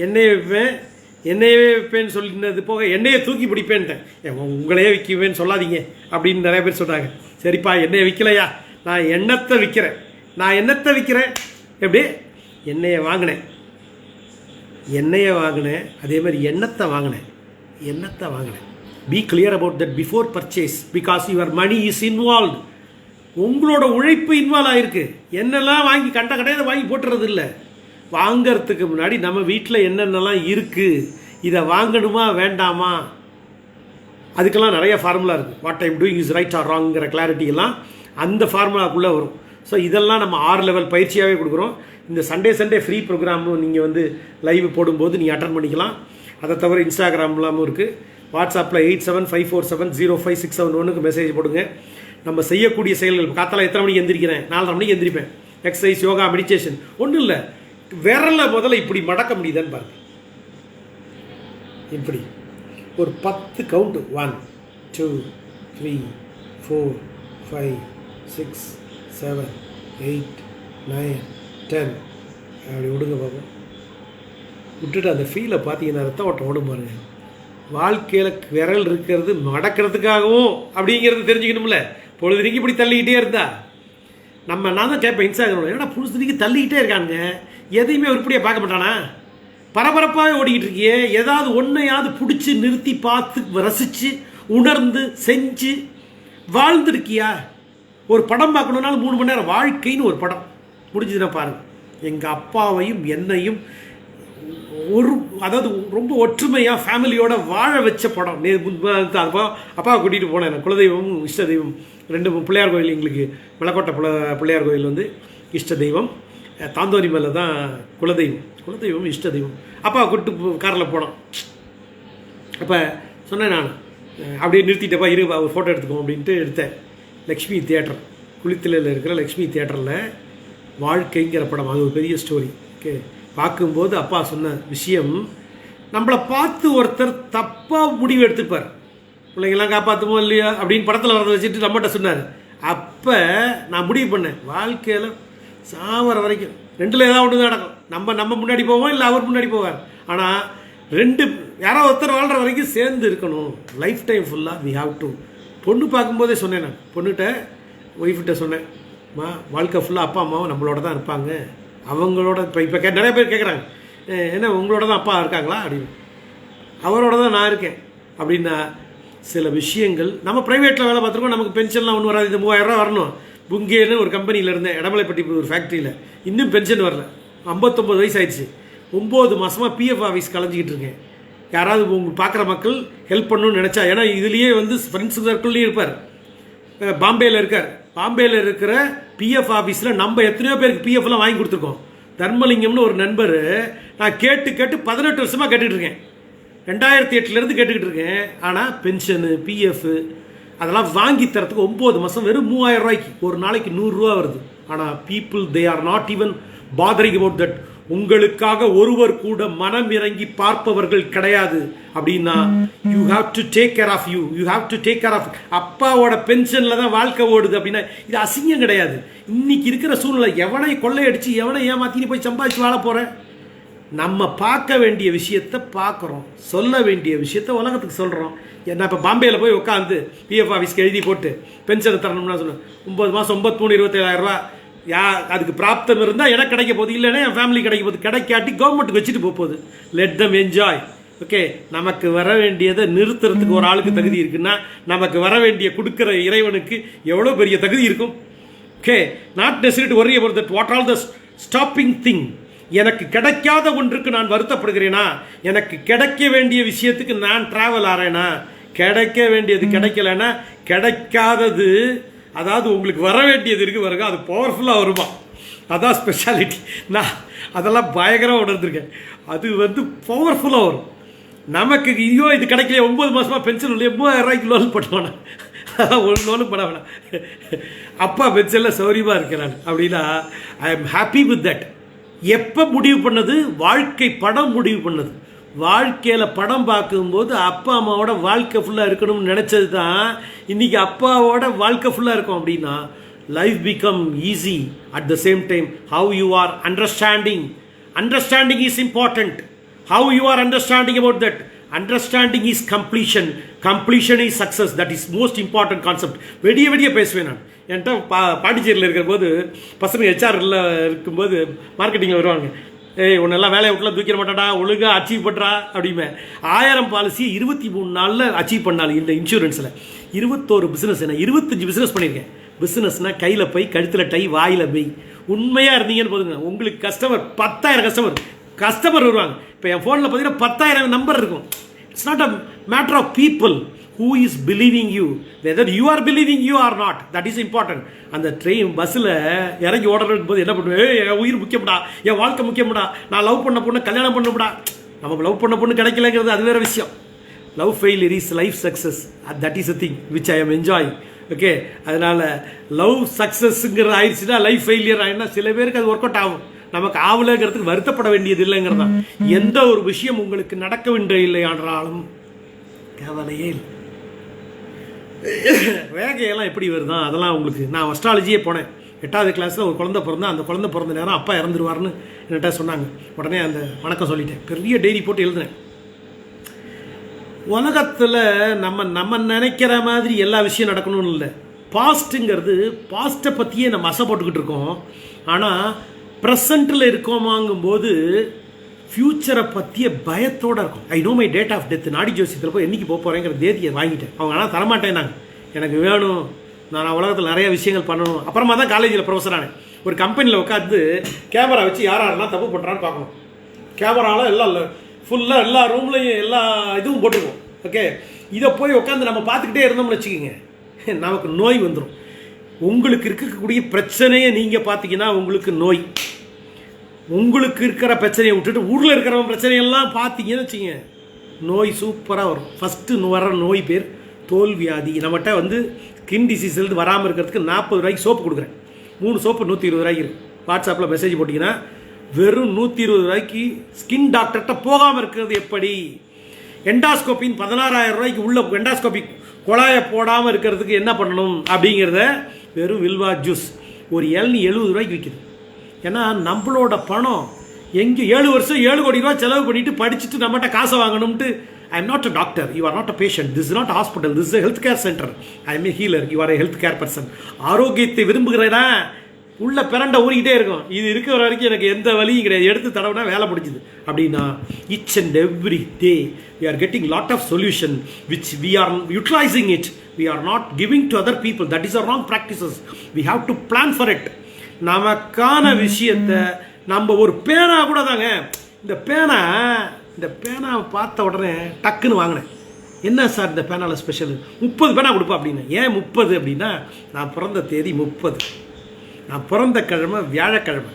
எண்ணெயை விற்பேன், எண்ணெயே விற்பேன்னு சொல்லினது போக எண்ணெயை தூக்கி பிடிப்பேன்ட்டேன். உங்களையே விற்குவேன்னு சொல்லாதீங்க அப்படின்னு நிறைய பேர் சொல்கிறாங்க. சரிப்பா, எண்ணெயை விற்கலையா, நான் எண்ணத்தை விற்கிறேன். நான் என்னத்தை விற்கிறேன்? எப்படி? எண்ணெயை வாங்கினேன், அதே மாதிரி எண்ணத்தை வாங்கினேன். Be clear about that before purchase, because your money is involve. உங்களோட உழைப்பு இன்வால்வ் ஆகிருக்கு. என்னெல்லாம் வாங்கி கண்ட கடையில் வாங்கி போட்டுறது இல்லை. வாங்கிறதுக்கு முன்னாடி நம்ம வீட்டில் என்னென்னலாம் இருக்குது, இதை வாங்கணுமா வேண்டாமா, அதுக்கெல்லாம் நிறைய ஃபார்முலா இருக்குது. What I'm doing is right or ராங்கிற கிளாரிட்டியெல்லாம் அந்த ஃபார்முலாக்குள்ளே வரும். ஸோ இதெல்லாம் நம்ம 6 லெவல் பயிற்சியாகவே கொடுக்குறோம். இந்த சண்டே ஃப்ரீ ப்ரோக்ராமும் நீங்கள் வந்து லைவ் போடும்போது நீங்கள் அட்டன் பண்ணிக்கலாம். அதை தவிர இன்ஸ்டாகிராம்லாமும் இருக்குது. வாட்ஸ்அப்பில் 8754705671 மெசேஜ் போடுங்க. நம்ம செய்யக்கூடிய செயல்கள் காத்தால எத்தனை மணிக்கு எந்திரிக்கிறேன், 4:30 மணிக்கு எந்திரிப்பேன். எக்ஸசைஸ், யோகா, மெடிடேஷன் ஒன்றும் இல்லை. விரலை முதல்ல இப்படி மடக்க முடியுதான்னு பாருங்க. இப்படி ஒரு 10 கவுண்ட் 1 2 3 4 5 6 7 8 9 10 அப்படி விடுங்க பார்ப்போம். விட்டுட்டு அந்த ஃபீலை பார்த்தீங்கன்னா ரத்த ஓட்டம் ஓடும் பாருங்க. வாழ்க்கையில் விரல் இருக்கிறது மடக்கிறதுக்காகவும் அப்படிங்கிறது தெரிஞ்சுக்கணும்ல. பொழுதுனிக்கு இப்படி தள்ளிக்கிட்டே இருந்தா நான் தான் கேட்பேன் இன்ஸ்டாகிராம், ஏன்னா புதுசுக்கு தள்ளிக்கிட்டே இருக்காங்க, எதையுமே உருப்படியாக பார்க்க மாட்டானா, பரபரப்பாகவே ஓடிக்கிட்டு இருக்கியே, ஏதாவது ஒன்றையாவது பிடிச்சி நிறுத்தி பார்த்து ரசித்து உணர்ந்து செஞ்சு வாழ்ந்துருக்கியா? ஒரு படம் பார்க்கணுன்னாலும் 3 மணி நேரம். வாழ்க்கைன்னு ஒரு படம் முடிஞ்சதுன்னா பாருங்கள். எங்கள் அப்பாவையும் என்னையும் அதாவது ரொம்ப ஒற்றுமையாக ஃபேமிலியோட வாழ வச்ச படம். அப்பாவை கூட்டிகிட்டு போனேன். குலதெய்வம் இஷ்ட தெய்வம் 2 பிள்ளையார் கோயில், எங்களுக்கு மலைக்கோட்டை பிள்ளையார் கோயில் வந்து இஷ்ட தெய்வம், தாந்தோரி மேலே தான் குலதெய்வம் இஷ்ட தெய்வம். அப்பாவை கூப்பிட்டு காரில் போனோம். அப்போ சொன்னேன் நான், அப்படியே நிறுத்திட்டப்பா இரு ஒரு ஃபோட்டோ எடுத்துக்கோம் அப்படின்ட்டு எடுத்தேன். லக்ஷ்மி தியேட்டர், குளித்தலையில் இருக்கிற லக்ஷ்மி தியேட்டரில் வாழ்க்கைங்கிற படம். அது ஒரு பெரிய ஸ்டோரி. ஓகே, பார்க்கும்போது அப்பா சொன்ன விஷயம், நம்மளை பார்த்து ஒருத்தர் தப்பாக முடிவு எடுத்துப்பார், பிள்ளைங்கள்லாம் காப்பாற்றுமோ இல்லையா அப்படின்னு படத்தில் வரதை வச்சுட்டு நம்மகிட்ட சொன்னார். அப்போ நான் முடிவு பண்ணேன், வாழ்க்கையில் சாவர வரைக்கும் 2ல் ஏதாவது ஒன்று தான் நடக்கும். நம்ம முன்னாடி போவோம், இல்லை அவர் முன்னாடி போவார். ஆனால் 2 யாராவது ஒருத்தர் வாழ்கிற வரைக்கும் சேர்ந்து இருக்கணும். லைஃப் டைம் ஃபுல்லாக வி ஹாவ் டு. பொண்ணு பார்க்கும்போதே சொன்னேன், நான் பொண்ணுகிட்ட ஒய்ஃப்கிட்ட சொன்னேன், வாழ்க்கை ஃபுல்லாக அப்பா அம்மாவும் நம்மளோட தான் இருப்பாங்க. அவங்களோட இப்போ நிறைய பேர் கேட்குறாங்க, என்ன உங்களோட தான் அப்பா இருக்காங்களா அப்படின்னு. அவரோட தான் நான் இருக்கேன் அப்படின்னா, சில விஷயங்கள் நம்ம ப்ரைவேட்டில் வேலை பார்த்துருக்கோம், நமக்கு பென்ஷன்லாம் ஒன்றும் வராது. இந்த 3000 ரூபா வரணும். புங்கேன்னு ஒரு கம்பெனியில் இருந்தேன், இடமலைப்பட்டி ஒரு ஃபேக்ட்ரியில். இன்னும் பென்ஷன் வரல. 59 வயசு ஆயிடுச்சு. 9 மாதமாக பிஎஃப் ஆஃபீஸ் கலைஞ்சிக்கிட்டு இருக்கேன். யாராவது உங்களுக்கு பார்க்குற மக்கள் ஹெல்ப் பண்ணணும்னு நினச்சா, ஏன்னா இதுலேயே வந்து ஃப்ரெண்ட்ஸ் சர்க்கிள்லேயும் இருப்பார், பாம்பேயில் இருக்கார். பாம்பேயில் இருக்கிற பிஎஃப் ஆஃபீஸில் நம்ம எத்தனையோ பேருக்கு பிஎஃப்லாம் வாங்கி கொடுத்துருக்கோம். தர்மலிங்கம்னு ஒரு நண்பர், நான் கேட்டு 18 வருஷமாக கேட்டுக்கிட்டு இருக்கேன். 2008 கேட்டுக்கிட்டு இருக்கேன். ஆனால் பென்ஷனு பிஎஃப் அதெல்லாம் வாங்கி தரத்துக்கு 9 மாதம் வெறும் 3000 ரூபாய்க்கு. ஒரு நாளைக்கு 100 ரூபா வருது. ஆனால் people they are not even bothering about that. உங்களுக்காக ஒருவர் கூட மனம் இறங்கி பார்ப்பவர்கள் கிடையாது. அப்படின்னா you have to take care of you have to take care of. அப்பாவோட பென்ஷனில் தான் வாழ்க்கை ஓடுது அப்படின்னா இது அசிங்கம் கிடையாது. இன்னைக்கு இருக்கிற சூழ்நிலை, எவனை கொள்ளையடிச்சு எவனை ஏமாத்தி போய் சம்பாதிச்சு வாழ போகிறேன். நம்ம பார்க்க வேண்டிய விஷயத்தை பார்க்குறோம், சொல்ல வேண்டிய விஷயத்த உலகத்துக்கு சொல்கிறோம். நான் இப்போ பாம்பேயில் போய் உட்காந்து பிஎஃப் ஆஃபீஸ்க்கு எழுதி போட்டு பென்ஷனை தரணும்னா சொன்னேன். 9 மாதம் 93 27,000 ரூபா. அதுக்கு பிராப்தம் இருந்தால் எனக்கு கிடைக்க போகுது, இல்லைன்னா என் ஃபேமிலி கிடைக்க போகுது. கிடைக்காட்டி கவர்மெண்ட்டுக்கு வச்சுட்டு போகுது. Let them enjoy. ஓகே, நமக்கு வர வேண்டியதை நிறுத்துறதுக்கு ஒரு ஆளுக்கு தகுதி இருக்குன்னா, நமக்கு வர வேண்டிய கொடுக்குற இறைவனுக்கு எவ்வளோ பெரிய தகுதி இருக்கும். Okay, not necessary to worry about that. What all the stopping thing. எனக்கு கிடைக்காத ஒன்றுக்கு நான் வருத்தப்படுகிறேனா, எனக்கு கிடைக்க வேண்டிய விஷயத்துக்கு நான் டிராவல் ஆறேனா, கிடைக்க வேண்டியது கிடைக்கலன்னா, கிடைக்காதது அதாவது உங்களுக்கு வர வேண்டியது இருக்கு பாருங்க, அது பவர்ஃபுல்லாக வருமா. அதான் ஸ்பெஷாலிட்டி. நான் அதெல்லாம் பயங்கரமாக உணர்ந்துருக்கேன். அது வந்து பவர்ஃபுல்லாக வரும். நமக்கு ஐயோ இது கிடைக்கல, 9 மாதமாக பென்ஷன் இல்லையே, 3000 ரூபாய்க்கு லோன் பண்ணுவானா, ஒரு லோனும் பண்ண வேணாம், அப்பா பென்ஷனில் சௌரியமாக இருக்கிறான் அப்படின்னா I am happy with that. எப்போ முடிவு பண்ணது? வாழ்க்கை படம் முடிவு பண்ணது. வாழ்க்கையில் படம் பார்க்கும்போது அப்பா அம்மாவோட வாழ்க்கை ஃபுல்லாக இருக்கணும்னு நினச்சது தான் இன்றைக்கி அப்பாவோட வாழ்க்கை ஃபுல்லாக இருக்கும். அப்படின்னா life become easy. At the same time how you are understanding is important. How you are understanding about that. Understanding is completion is success. That is most important concept. வெடிய பேசுவேன் நான். என்கிட்ட பாண்டிச்சேரியில் இருக்கிற போது பசங்க ஹெச்ஆரில் இருக்கும்போது மார்க்கெட்டிங்கில் வருவாங்க. ஏய் உன்னெல்லாம் வேலையை விட்டுலாம் தூக்கிட மாட்டாடா, ஒழுங்காக அச்சீவ் பண்ணுறா அப்படிமே. 1000 பாலிசி 23 நாளில் அச்சீவ் பண்ணாலும் இந்த இன்சூரன்ஸில் 21 பிஸ்னஸ். நான் 25 பிஸ்னஸ் பண்ணியிருக்கேன். பிஸ்னஸ்னால் கையில் போய் கழுத்தில் டை வாயில் போய் உண்மையாக இருந்தீங்கன்னு போதுங்க. உங்களுக்கு 10,000 கஸ்டமர் வருவாங்க. இப்போ என் ஃபோனில் பார்த்தீங்கன்னா 10,000 நம்பர் இருக்கும். It's not a matter of people. who is believing you, whether you are believing you or not, that is important. அந்த ட்ரெயின் பஸ்ஸில் இறங்கி ஓடுறதுக்கு போது என்ன பண்ணுவேன், என் உயிர் முக்கியம்டா, என் வாழ்க்கை முக்கியம்டா, நான் லவ் பண்ண பொண்ணு கல்யாணம் பண்ணமுடா. நமக்கு லவ் பண்ண பொண்ணு கிடைக்கலங்கிறது அது வேறு விஷயம். Love failure is life success, that is a thing which I am enjoying. Okay, அதனால் லவ் சக்ஸஸ்ங்கிறது ஆயிடுச்சுன்னா லைஃப் ஃபெயிலியர் ஆகிடுனா சில பேருக்கு அது ஒர்க் அவுட் ஆகும். நமக்கு ஆகலைங்கிறதுக்கு வருத்தப்பட வேண்டியது இல்லைங்கிறது தான். எந்த ஒரு விஷயம் உங்களுக்கு நடக்க வேண்டிய இல்லையானாலும் கவலையே இல்லை. ரேகையெல்லாம் எப்படி வருதான் அதெல்லாம் உங்களுக்கு, நான் அஸ்ட்ராலஜியே போனேன் 8வது கிளாஸில் ஒரு குழந்தை பிறந்தா, அந்த குழந்தை பிறந்த நேரம் அப்பா இறந்துருவார்னு என்கிட்ட சொன்னாங்க. உடனே அந்த வணக்கம் சொல்லிட்டேன், பெரிய டைரி போட்டு எழுதுனேன். உலகத்தில் நம்ம நினைக்கிற மாதிரி எல்லா விஷயம் நடக்கணும்னு இல்லை. பாஸ்ட்டுங்கிறது பாஸ்ட்டை பற்றியே நம்ம அசைப்பட்டுக்கிட்டு இருக்கோம். ஆனால் ப்ரெசண்ட்டில் இருக்கோமாங்கும்போது ஃப்யூச்சரை பற்றிய பயத்தோடு இருக்கும். I know my date of death. நாடி ஜோசியத்தில் போய் என்றைக்கு போக போகிறேங்கிற தேதியை வாங்கிட்டேன். அவங்க ஆனால் தரமாட்டேன்னாங்க, எனக்கு வேணும், நான் உலகத்தில் நிறைய விஷயங்கள் பண்ணணும். அப்புறமா தான் காலேஜில் ப்ரொஃபஸரானேன். ஒரு கம்பெனியில் உட்காந்து கேமரா வச்சு யாரெல்லாம் தப்பு பண்ணுறான்னு பார்க்கணும். கேமராவில் எல்லாம் இல்லை, ஃபுல்லாக எல்லா ரூம்லையும் எல்லா இதுவும் போட்டுருவோம். ஓகே, இதை போய் உட்காந்து நம்ம பார்த்துக்கிட்டே இருந்தோம்னு வச்சுக்கோங்க, நமக்கு நோய் வந்துடும். உங்களுக்கு இருக்கக்கூடிய பிரச்சனையை நீங்கள் பார்த்தீங்கன்னா உங்களுக்கு நோய். உங்களுக்கு இருக்கிற பிரச்சனையை விட்டுட்டு ஊரில் இருக்கிறவங்க பிரச்சனையெல்லாம் பார்த்தீங்கன்னு வச்சுங்க, நோய் சூப்பராக வரும். ஃபஸ்ட்டு வர நோய் பேர் தோல் வியாதி. நம்மகிட்ட வந்து ஸ்கின் டிசீஸ்லேருந்து வராமல் இருக்கிறதுக்கு 40 ரூபாய்க்கு சோப்பு கொடுக்குறேன். 3 சோப்பு 120 ரூபாய்க்கு இருக்குது. வாட்ஸ்அப்பில் மெசேஜ் போட்டிங்கன்னா வெறும் 120 ரூபாய்க்கு ஸ்கின் டாக்டர்கிட்ட போகாமல் இருக்கிறது எப்படி. எண்டாஸ்கோப்பின் 16,000 ரூபாய்க்கு உள்ள எண்டாஸ்கோப்பி குழாயை போடாமல் இருக்கிறதுக்கு என்ன பண்ணணும் அப்படிங்கிறத வெறும் வில்வா ஜூஸ் ஒரு இளநீ 70 ரூபாய்க்கு விற்கிது. ஏன்னா நம்மளோட பணம் எங்கே 7 வருஷம் 7 கோடி ரூபா செலவு பண்ணிட்டு படிச்சுட்டு நம்மகிட்ட காசை வாங்கணும்ட்டு. I am not a doctor, you are not a patient, this is not hospital, this is health care centre. I am a healer, you are a health care person. ஆரோக்கியத்தை விரும்புகிறேன்னா உள்ள பிறண்ட ஊறிக்கிட்டே இருக்கும். இது இருக்கிற வரைக்கும் எனக்கு எந்த வழியும் கிடையாது, எடுத்து தடவைனா வேலை முடிஞ்சுது அப்படின்னா each and every day we are getting lot of solution which we are utilizing it, we are not giving to other people. That is our wrong practices. We have to plan for it. நமக்கான விஷயத்தை நம்ம ஒரு பேனா கூட தாங்க, இந்த பேனா பார்த்த உடனே டக்குன்னு வாங்கினேன். என்ன சார் இந்த பேனாவில் ஸ்பெஷல், 30 பேனா கொடுப்பா அப்படின்னு. ஏன் 30 அப்படின்னா நான் பிறந்த தேதி 30, நான் பிறந்த கிழமை வியாழக்கிழமை.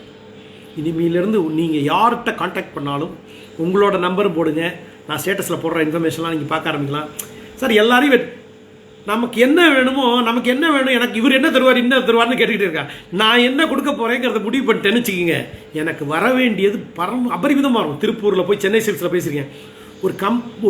இனிமேலேருந்து நீங்கள் யார்கிட்ட காண்டாக்ட் பண்ணாலும் உங்களோட நம்பரும் போடுங்க, நான் ஸ்டேட்டஸில் போடுற இன்ஃபர்மேஷன்லாம் நீங்கள் பார்க்க ஆரம்பிக்கலாம். சார் எல்லாரையும் நமக்கு என்ன வேணுமோ, நமக்கு என்ன வேணும், எனக்கு இவர் என்ன தருவார் என்ன தருவார்னு கேட்டுக்கிட்டே இருக்கேன். நான் என்ன கொடுக்க போகிறேங்கிறத முடிவு பண்ணிட்டேன்னு வச்சுக்கிங்க, எனக்கு வர வேண்டியது அபரிமிதமாக இருக்கும். திருப்பூரில் போய் சென்னை சில்க்ஸில் பேசியிருக்கேன்.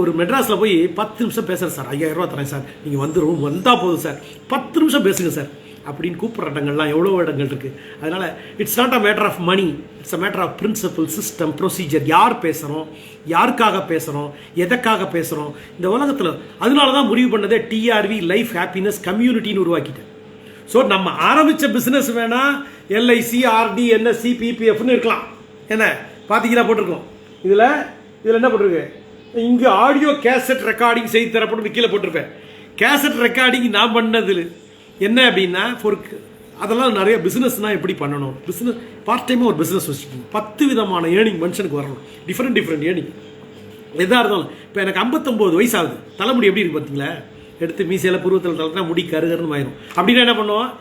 ஒரு மெட்ராஸில் போய் 10 நிமிஷம் பேசுகிறேன் சார், 5000 ரூபா தரேன் சார், நீங்கள் வந்தால் போதும் சார், 10 நிமிஷம் பேசுங்க சார் அப்படின்னு கூப்பிட்ற இடங்கள்லாம் எவ்வளோ இடங்கள் இருக்குது. அதனால் it's not a matter of money, it's a matter of principle, system, procedure. யார் பேசுகிறோம், யாருக்காக பேசுகிறோம், எதற்காக பேசுகிறோம் இந்த உலகத்தில். அதனால தான் முடிவு பண்ணதே டிஆர்வி லைஃப் ஹாப்பினஸ் கம்யூனிட்டின்னு உருவாக்கிட்டேன். ஸோ நம்ம ஆரம்பித்த பிஸ்னஸ் வேணால் எல்ஐசி, ஆர்டி, என்எஸ்சி, பிபிஎஃப்னு இருக்கலாம். என்ன பார்த்தீங்கன்னா போட்டிருக்கோம், இதில் என்ன போட்டிருக்கு, இங்கே ஆடியோ கேசட் ரெக்கார்டிங் செய்து தரப்படும் கீழே போட்டிருப்பேன். கேசட் ரெக்கார்டிங் நான் பண்ணதில் என்ன அப்படின்னா அதெல்லாம் நிறைய பிஸ்னஸ்னால் எப்படி பண்ணணும், பிஸ்னஸ் பார்ட் டைமாக ஒரு பிஸ்னஸ் வச்சுக்கணும். 10 விதமான ஏர்னிங் மனுஷனுக்கு வரணும், டிஃப்ரெண்ட் ஏர்னிங் எதாக இருந்தாலும். இப்போ எனக்கு 59 வயசு ஆகுது, தலைமுடி எப்படி இருக்குது பார்த்தீங்களா, எடுத்து மீசையில் புருவத்தில் தளர்த்தினா முடி கருகருன்னு ஆயிரும். அப்படின்னா என்ன பண்ணுவோம்,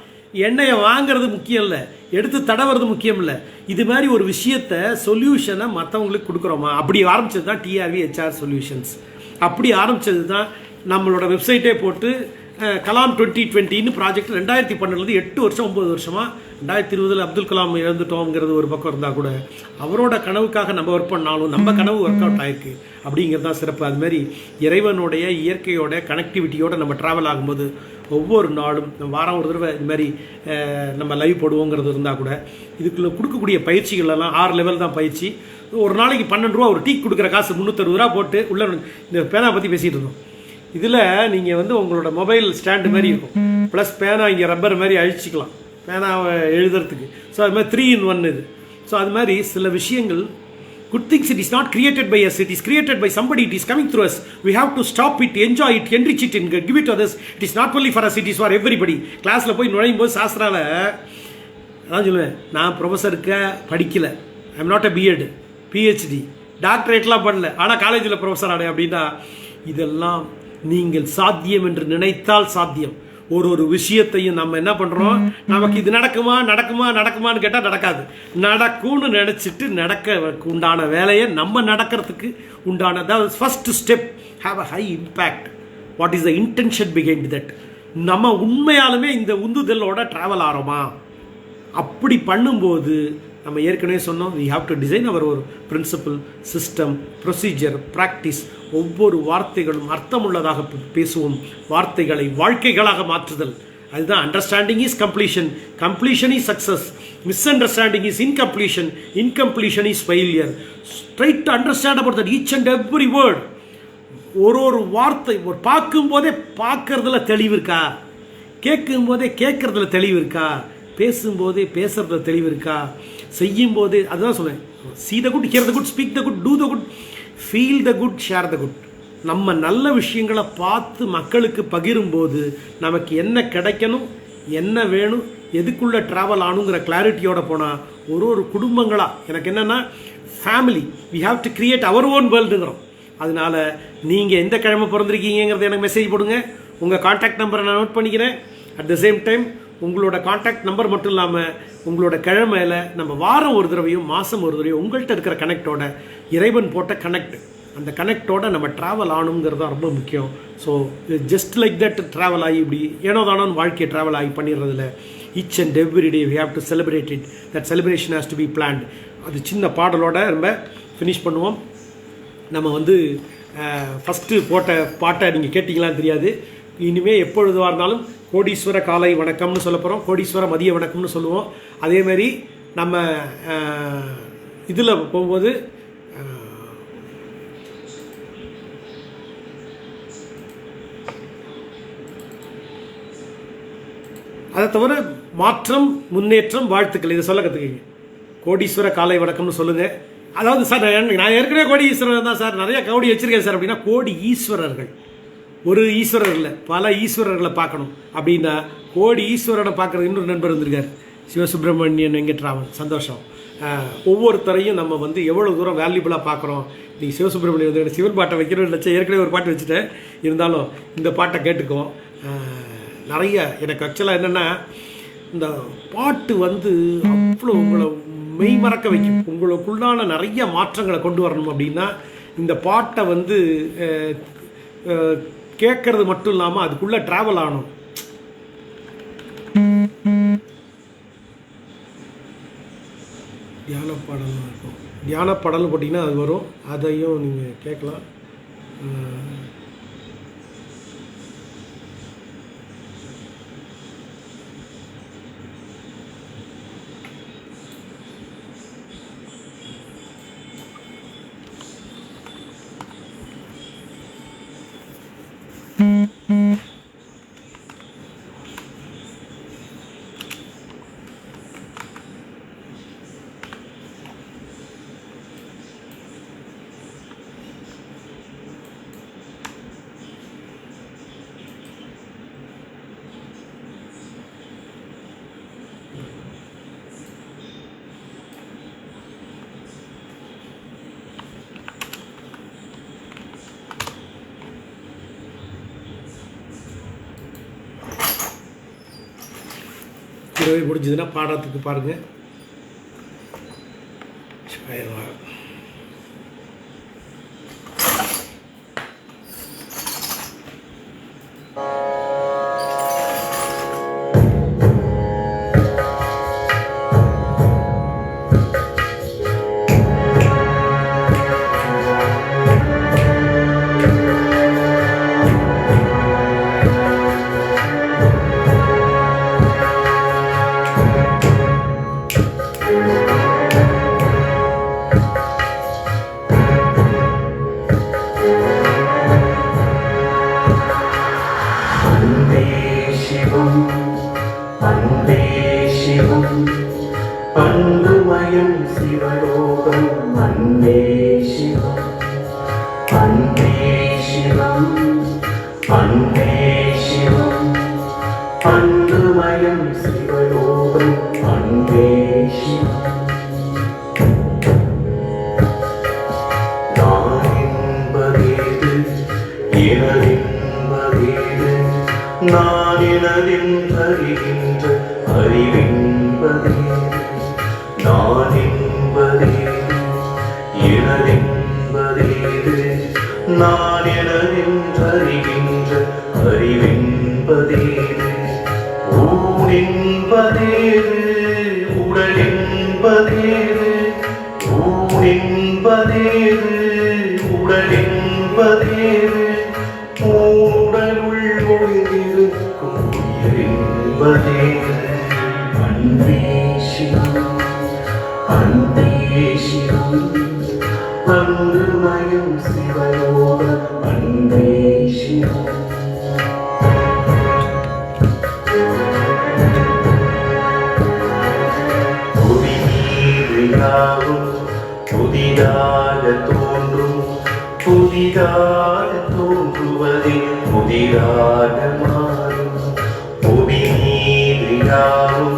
எண்ணெயை வாங்கிறது முக்கியம் இல்லை, எடுத்து தடவுறது முக்கியம் இல்லை. இது மாதிரி ஒரு விஷயத்தை சொல்யூஷனை மற்றவங்களுக்கு கொடுக்குறோமா, அப்படி ஆரம்பித்தது தான் டிஆர்வி ஹெச்ஆர் சொல்யூஷன்ஸ். அப்படி ஆரம்பித்தது தான் நம்மளோட வெப்சைட்டே போட்டு கலாம் 2020ன்னு ப்ராஜெக்ட் 2012 8 வருஷம் 9 வருஷமாக. 2020 அப்துல் கலாம் இழந்துட்டோங்கிறது ஒரு பக்கம் இருந்தால் கூட அவரோட கனவுக்காக நம்ம ஒர்க் பண்ணாலும் நம்ம கனவு ஒர்க் அவுட் ஆயிருக்கு அப்படிங்கிறது தான் சிறப்பு. அதுமாதிரி இறைவனுடைய இயற்கையோட கனெக்டிவிட்டியோடு நம்ம ட்ராவல் ஆகும்போது ஒவ்வொரு நாளும் வாரம் ஒரு தடவை இது மாதிரி நம்ம லைவ் போடுவோங்கிறது இருந்தால் கூட இதுக்குள்ளே கொடுக்கக்கூடிய பயிற்சிகளெல்லாம் 6 லெவல் தான் பயிற்சி. ஒரு நாளைக்கு 12 ரூபா, ஒரு டீ கொடுக்குற காசு 360 ரூபா போட்டு உள்ள இந்த பேனா பற்றி பேசிகிட்டு இருந்தோம். இதில் நீங்கள் வந்து உங்களோட மொபைல் ஸ்டாண்டு மாதிரி இருக்கும், ப்ளஸ் பேனா இங்கே ரப்பர் மாதிரி அழிச்சிக்கலாம் பேனாவை எழுதுறதுக்கு. ஸோ அது மாதிரி 3 in 1 இது. ஸோ அது மாதிரி சில விஷயங்கள் good things, it is not created by us, it is created by somebody, it is coming through us. We have to stop it, enjoy it, enrich it and give it to others. It is not only for us, it is for everybody. கிளாஸில் போய் நுழையும் போது சாஸ்திராவில் அதான் சொல்லுவேன், நான் ப்ரொஃபஸருக்கு படிக்கலை, I am not a B Ed, PhD, டாக்டரேட்லாம் பண்ணல, ஆனால் காலேஜில் ப்ரொஃபஸர் ஆனேன் அப்படின்னா இதெல்லாம் நீங்கள் சாத்தியம் என்று நினைத்தால் சாத்தியம். ஒரு விஷயத்தையும் நம்ம என்ன பண்றோம், நமக்கு இது நடக்குமா நடக்குமா நடக்குமான்னு கேட்டால் நடக்காது. நடக்கும்னு நினைச்சிட்டு நடக்க உண்டான வேலையை நம்ம நடக்கிறதுக்கு உண்டான first step have a high impact. What is the intention behind that? நம்ம உண்மையாலுமே இந்த உந்துதலோட டிராவல் ஆகிறோமா? அப்படி பண்ணும்போது நம்ம ஏற்கனவே சொன்னோம், we have to design our ஒரு பிரின்சிபல், சிஸ்டம், ப்ரொசீஜர், ப்ராக்டிஸ். ஒவ்வொரு வார்த்தைகளும் அர்த்தமுள்ளதாக பேசுவோம். வார்த்தைகளை வாழ்க்கைகளாக மாற்றுதல், அதுதான் understanding is completion, completion is success, miss understanding is incompletion, incompletion is failure. Try to understand about that each and every word. ஒரு வார்த்தை பார்க்கும் போதே பார்க்கறதுல தெளிவு இருக்கா, கேட்கும் போதே கேட்கறதுல தெளிவு இருக்கா, பேசும்போதே பேசுறதுல தெளிவு இருக்கா, செய்யும் போதே, அதுதான் சொன்னேன், see the good, hear the good, speak the good, do the good, feel the good, share the good. நம்ம நல்ல விஷயங்களை பார்த்து மக்களுக்கு பகிரும்போது நமக்கு என்ன கிடைக்கணும், என்ன வேணும், எதுக்குள்ள ட்ராவல் ஆகணுங்கிற கிளாரிட்டியோட போனால் ஒரு குடும்பங்களாக எனக்கு என்னென்னா family, we have to create our own வேர்ல்டுங்கிறோம். அதனால நீங்கள் எந்த கிழமை பிறந்திருக்கீங்கிறத எனக்கு மெசேஜ் போடுங்க. உங்கள் கான்டாக்ட் நம்பரை நான் நோட் பண்ணிக்கிறேன். அட் த சேம் டைம் உங்களோட கான்டாக்ட் நம்பர் மட்டும் இல்லாமல் உங்களோட கிழமையில் நம்ம வாரம் ஒரு தடவையும் மாதம் ஒரு தடவையும் உங்கள்கிட்ட இருக்கிற கனெக்டோட, இறைவன் போட்ட கனெக்ட், அந்த கனெக்டோட நம்ம ட்ராவல் ஆகணுங்கிறது தான் ரொம்ப முக்கியம். So just like that travel ஆகி இப்படி ஏனோ தானோன்னு வாழ்க்கையை ட்ராவல் ஆகி பண்ணிடுறதில்ல. Each and every day we have to celebrate it. That celebration has to be planned. அது சின்ன பாடலோட நம்ம ஃபினிஷ் பண்ணுவோம். நம்ம ஃபஸ்ட்டு போட்ட பாட்டை நீங்கள் கேட்டிங்களான்னு தெரியாது. இனிமேல் எப்பொழுதுவாக இருந்தாலும் கோடீஸ்வர காலை வணக்கம்னு சொல்ல போகிறோம், கோடீஸ்வர மதிய வணக்கம்னு சொல்லுவோம். அதேமாதிரி நம்ம இதில் போகும்போது அதை தவிர மாற்றம், முன்னேற்றம், வாழ்த்துக்கள் இதை சொல்ல கற்றுக்கிங்க. கோடீஸ்வர காலை வணக்கம்னு சொல்லுங்கள். அதாவது சார் நான் ஏற்கனவே கோடி ஈஸ்வரர் தான் சார், நிறைய கோடி வச்சுருக்கேன் சார் அப்படின்னா, கோடி ஈஸ்வரர்கள், ஒரு ஈஸ்வரர் இல்லை பல ஈஸ்வரர்களை பார்க்கணும். அப்படின்னா கோடி ஈஸ்வரனை பார்க்குறது இன்னொரு நண்பர் இருந்திருக்கார், சிவசுப்ரமணியன் வெங்கட்ராமன். சந்தோஷம். ஒவ்வொருத்தரையும் நம்ம எவ்வளோ தூரம் வேல்யூபிளாக பார்க்குறோம். நீங்கள் சிவசுப்ரமணியன் சிவன் பாட்டை வைக்கணும்னு நினச்சா ஏற்கனவே ஒரு பாட்டு வச்சுட்டேன், இருந்தாலும் இந்த பாட்டை கேட்டுக்குவோம். நிறைய எனக்கு ஆக்சுவலாக என்னென்னா இந்த பாட்டு அவ்வளோ உங்களை மெய் மறக்க வைக்கும். உங்களுக்குள்ளான நிறைய மாற்றங்களை கொண்டு வரணும் அப்படின்னா இந்த பாட்டை கேட்கறது மட்டும் இல்லாமல் அதுக்குள்ளே ட்ராவல் ஆகணும். தியான பாடலாம் இருக்கும். தியான பாடல்னு போட்டிங்கன்னா அது வரும், அதையும் நீங்கள் கேட்கலாம். முடிஞ்சதுன்னா பாடத்துக்கு பாருங்கள். அன்புமயம் சிவலோகம் அன்பே சிவம், அன்பே சிவம், அன்பே சிவம், அன்புமயம் சிவலோகம் அன்பே சிவம். நான் என்பதேது எனதின் நான் எனதென்றறிகின்ற அறிவென்பதே நான் என்பதே எனதென்பதேது நான் எனதென்றறிகின்ற அறிவென்பதேது ஊனென்பதேது உடல் என்பதேது ஊனென்பதேது உடல் என்பதேது உடலுள் ஒளிந்திருக்கும் உயிர் என்பதேது அன்பே சிவம் அன்பே சிவம் அன்புமயம் சிவயோகம் அன்பே சிவம் புதிதாகும் புதிதாக தோன்றும் புதிதாக தோன்றுவதே புதிதாக மாறும் புதிதாகும்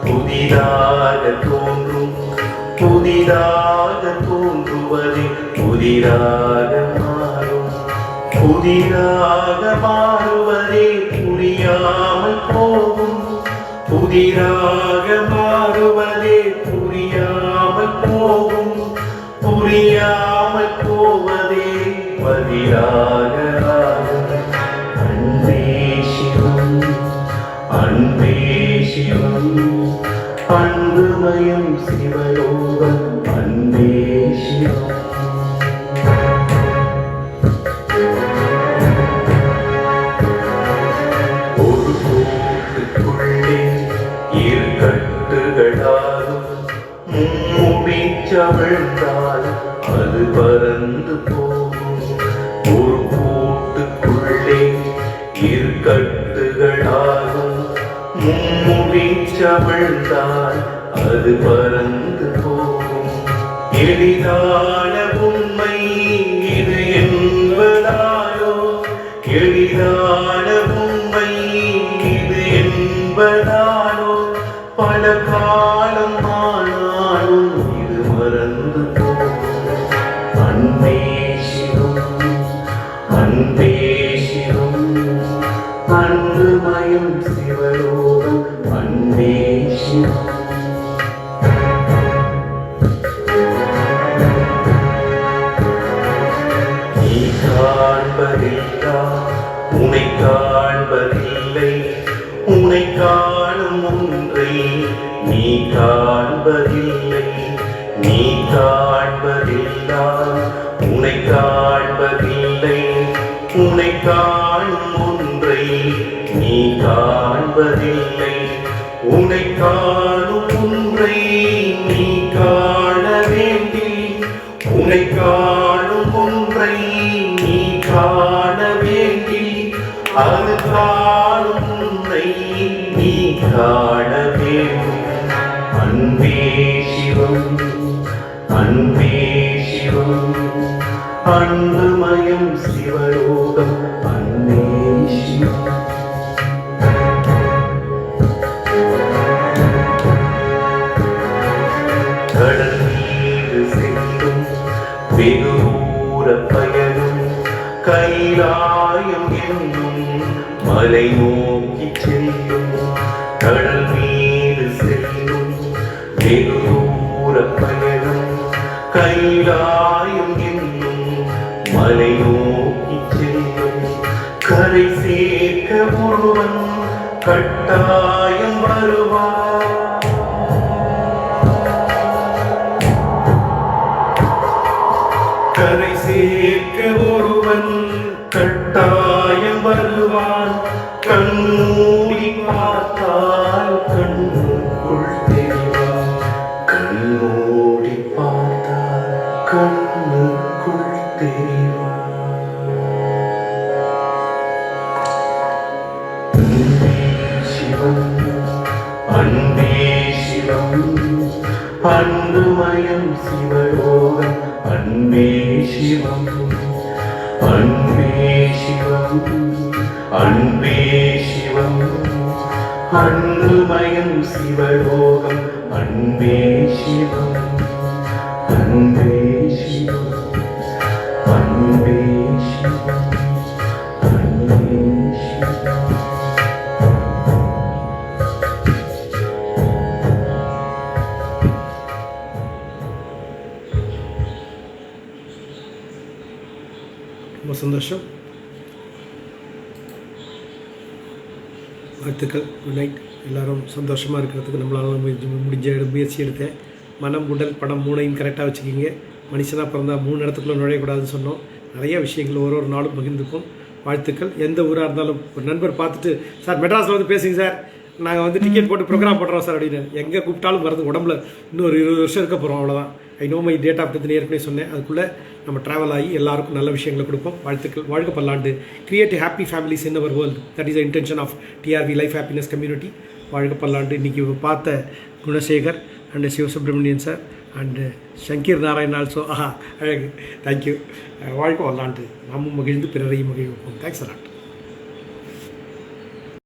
புதிதாக தோன்றும் புதிதாக தோன்றுவதே புதிதாக மாறும் புதிதாக மாறுவதே புரியாமல் போகும் புதிதாக மாறுவதே புரியாமல் போகும் புரியாமல் போவதே பதிலாக ஆகும் அன்பே சிவம் அன்பே சிவம் அன்புமயம் சிவயோகம் அன்பே சிவம் ஒரு கூட்டுக்குள்ளே இரு கட்டுகளாலும் மூடிச்சவிழ்ந்தால் அது பறந்து போகும் ஒரு கூட்டுக்குள்ளே இரு கட்டுகளாலும் மூடிச்சவிழ்ந்தால் அது பறந்து போகும் எளிதான உண்மை இது என்பதாலோ எளிதான உண்மை இது என்பதாலோ பல காலம் ஆனாலும் இது மறந்து போகும் அன்பே சிவம் அன்பே சிவம் அன்புமயம் சிவயோகம் அன்பே சிவம் நீ காண்பதில்லா உனை காண்பதில்லை உனை காணும் ஒன்றை நீ காண்பதில்லை நீ காண்பதில்லா உனை காண்பதில்லை உனை காணும் ஒன்றை நீ காண்பதில்லை உனை காணும் ஒன்றை நீ காண வேண்டி உனை காணும் ஒன்றை நீ காண வேண்டி அது காணும் உன்னை நீ காண வேண்டும் அன்பே சிவம் அன்பே சிவம் அன்புமயம் சிவயோகம் அன்பே சிவம் கடல் மீது செல்லும் வெகு தூர பயணம் கைலாயம் என்னும் மலை நோக்கி செல்லும் கடல் மீது செல்லும் வெகு தூர பயணம் கைலாயம் என்னும் மலை நோக்கி செல்லும் கரை சேர்க்க ஒருவன் கட்டாயம் வருவார் கரை சேர்க்க ஒருவன் கட்டாயம் வருவான் கண்ணூடி பார்த்தால் கண்ணுக்குள் தெரிவான் கண்ணூடி பார்த்தால் கண்ணுக்குள் தெரிவான் அன்பே சிவம் அன்பே சிவம் அன்புமயம் சிவயோகம் அன்பே சிவம் அன்பே சிவம் அன்பே சிவம் அன்புமயம் சிவயோகம் அன்பே சிவம் அன்பே சிவம் அன்பே சிவம் அன்பே சிவம் வாழ்த்துக்கள். Good night. எல்லோரும் சந்தோஷமாக இருக்கிறதுக்கு நம்மளால் முடிஞ்ச முயற்சி எடுத்தேன். மனம், உடல், பணம் 3ஐயும் கரெக்டாக வச்சுக்கிங்க. மனுஷனாக பிறந்தால் 3 இடத்துக்குள்ளே நுழையக்கூடாதுன்னு சொன்னோம். நிறைய விஷயங்கள் ஒரு நாளும் பகிர்ந்துப்போம். வாழ்த்துக்கள். எந்த ஊராக இருந்தாலும் ஒரு நண்பர் பார்த்துட்டு, சார் மெட்ராஸில் வந்து பேசுங்க சார், நாங்கள் டிக்கெட் போட்டு ப்ரோக்ராம் போடுறோம் சார் அப்படின்னு. எங்கே கூப்பிட்டாலும் வரது உடம்புல இன்னொரு 20 வருஷம் இருக்க போகிறோம், அவ்வளோதான். I know my date of death ஏற்கனவே சொன்னேன். அதுக்குள்ளே நம்ம ட்ராவல் ஆகி எல்லாருக்கும் நல்ல விஷயங்களை கொடுப்போம். வாழ்த்துக்கள். வாழ்க பல்லாண்டு. Create happy families in our world. That is the intention of TRV life happiness community. வாழ்க பல்லாண்டு. இன்றைக்கி பார்த்த Gunasekar and Sivasubramanian sir and Sangeer Narayan also. அழகு. தேங்க்யூ. வாழ்க பல்லாண்டு. நாமும் மகிழ்ந்து பிறரையும் மகிழ்வோம். Thanks allot.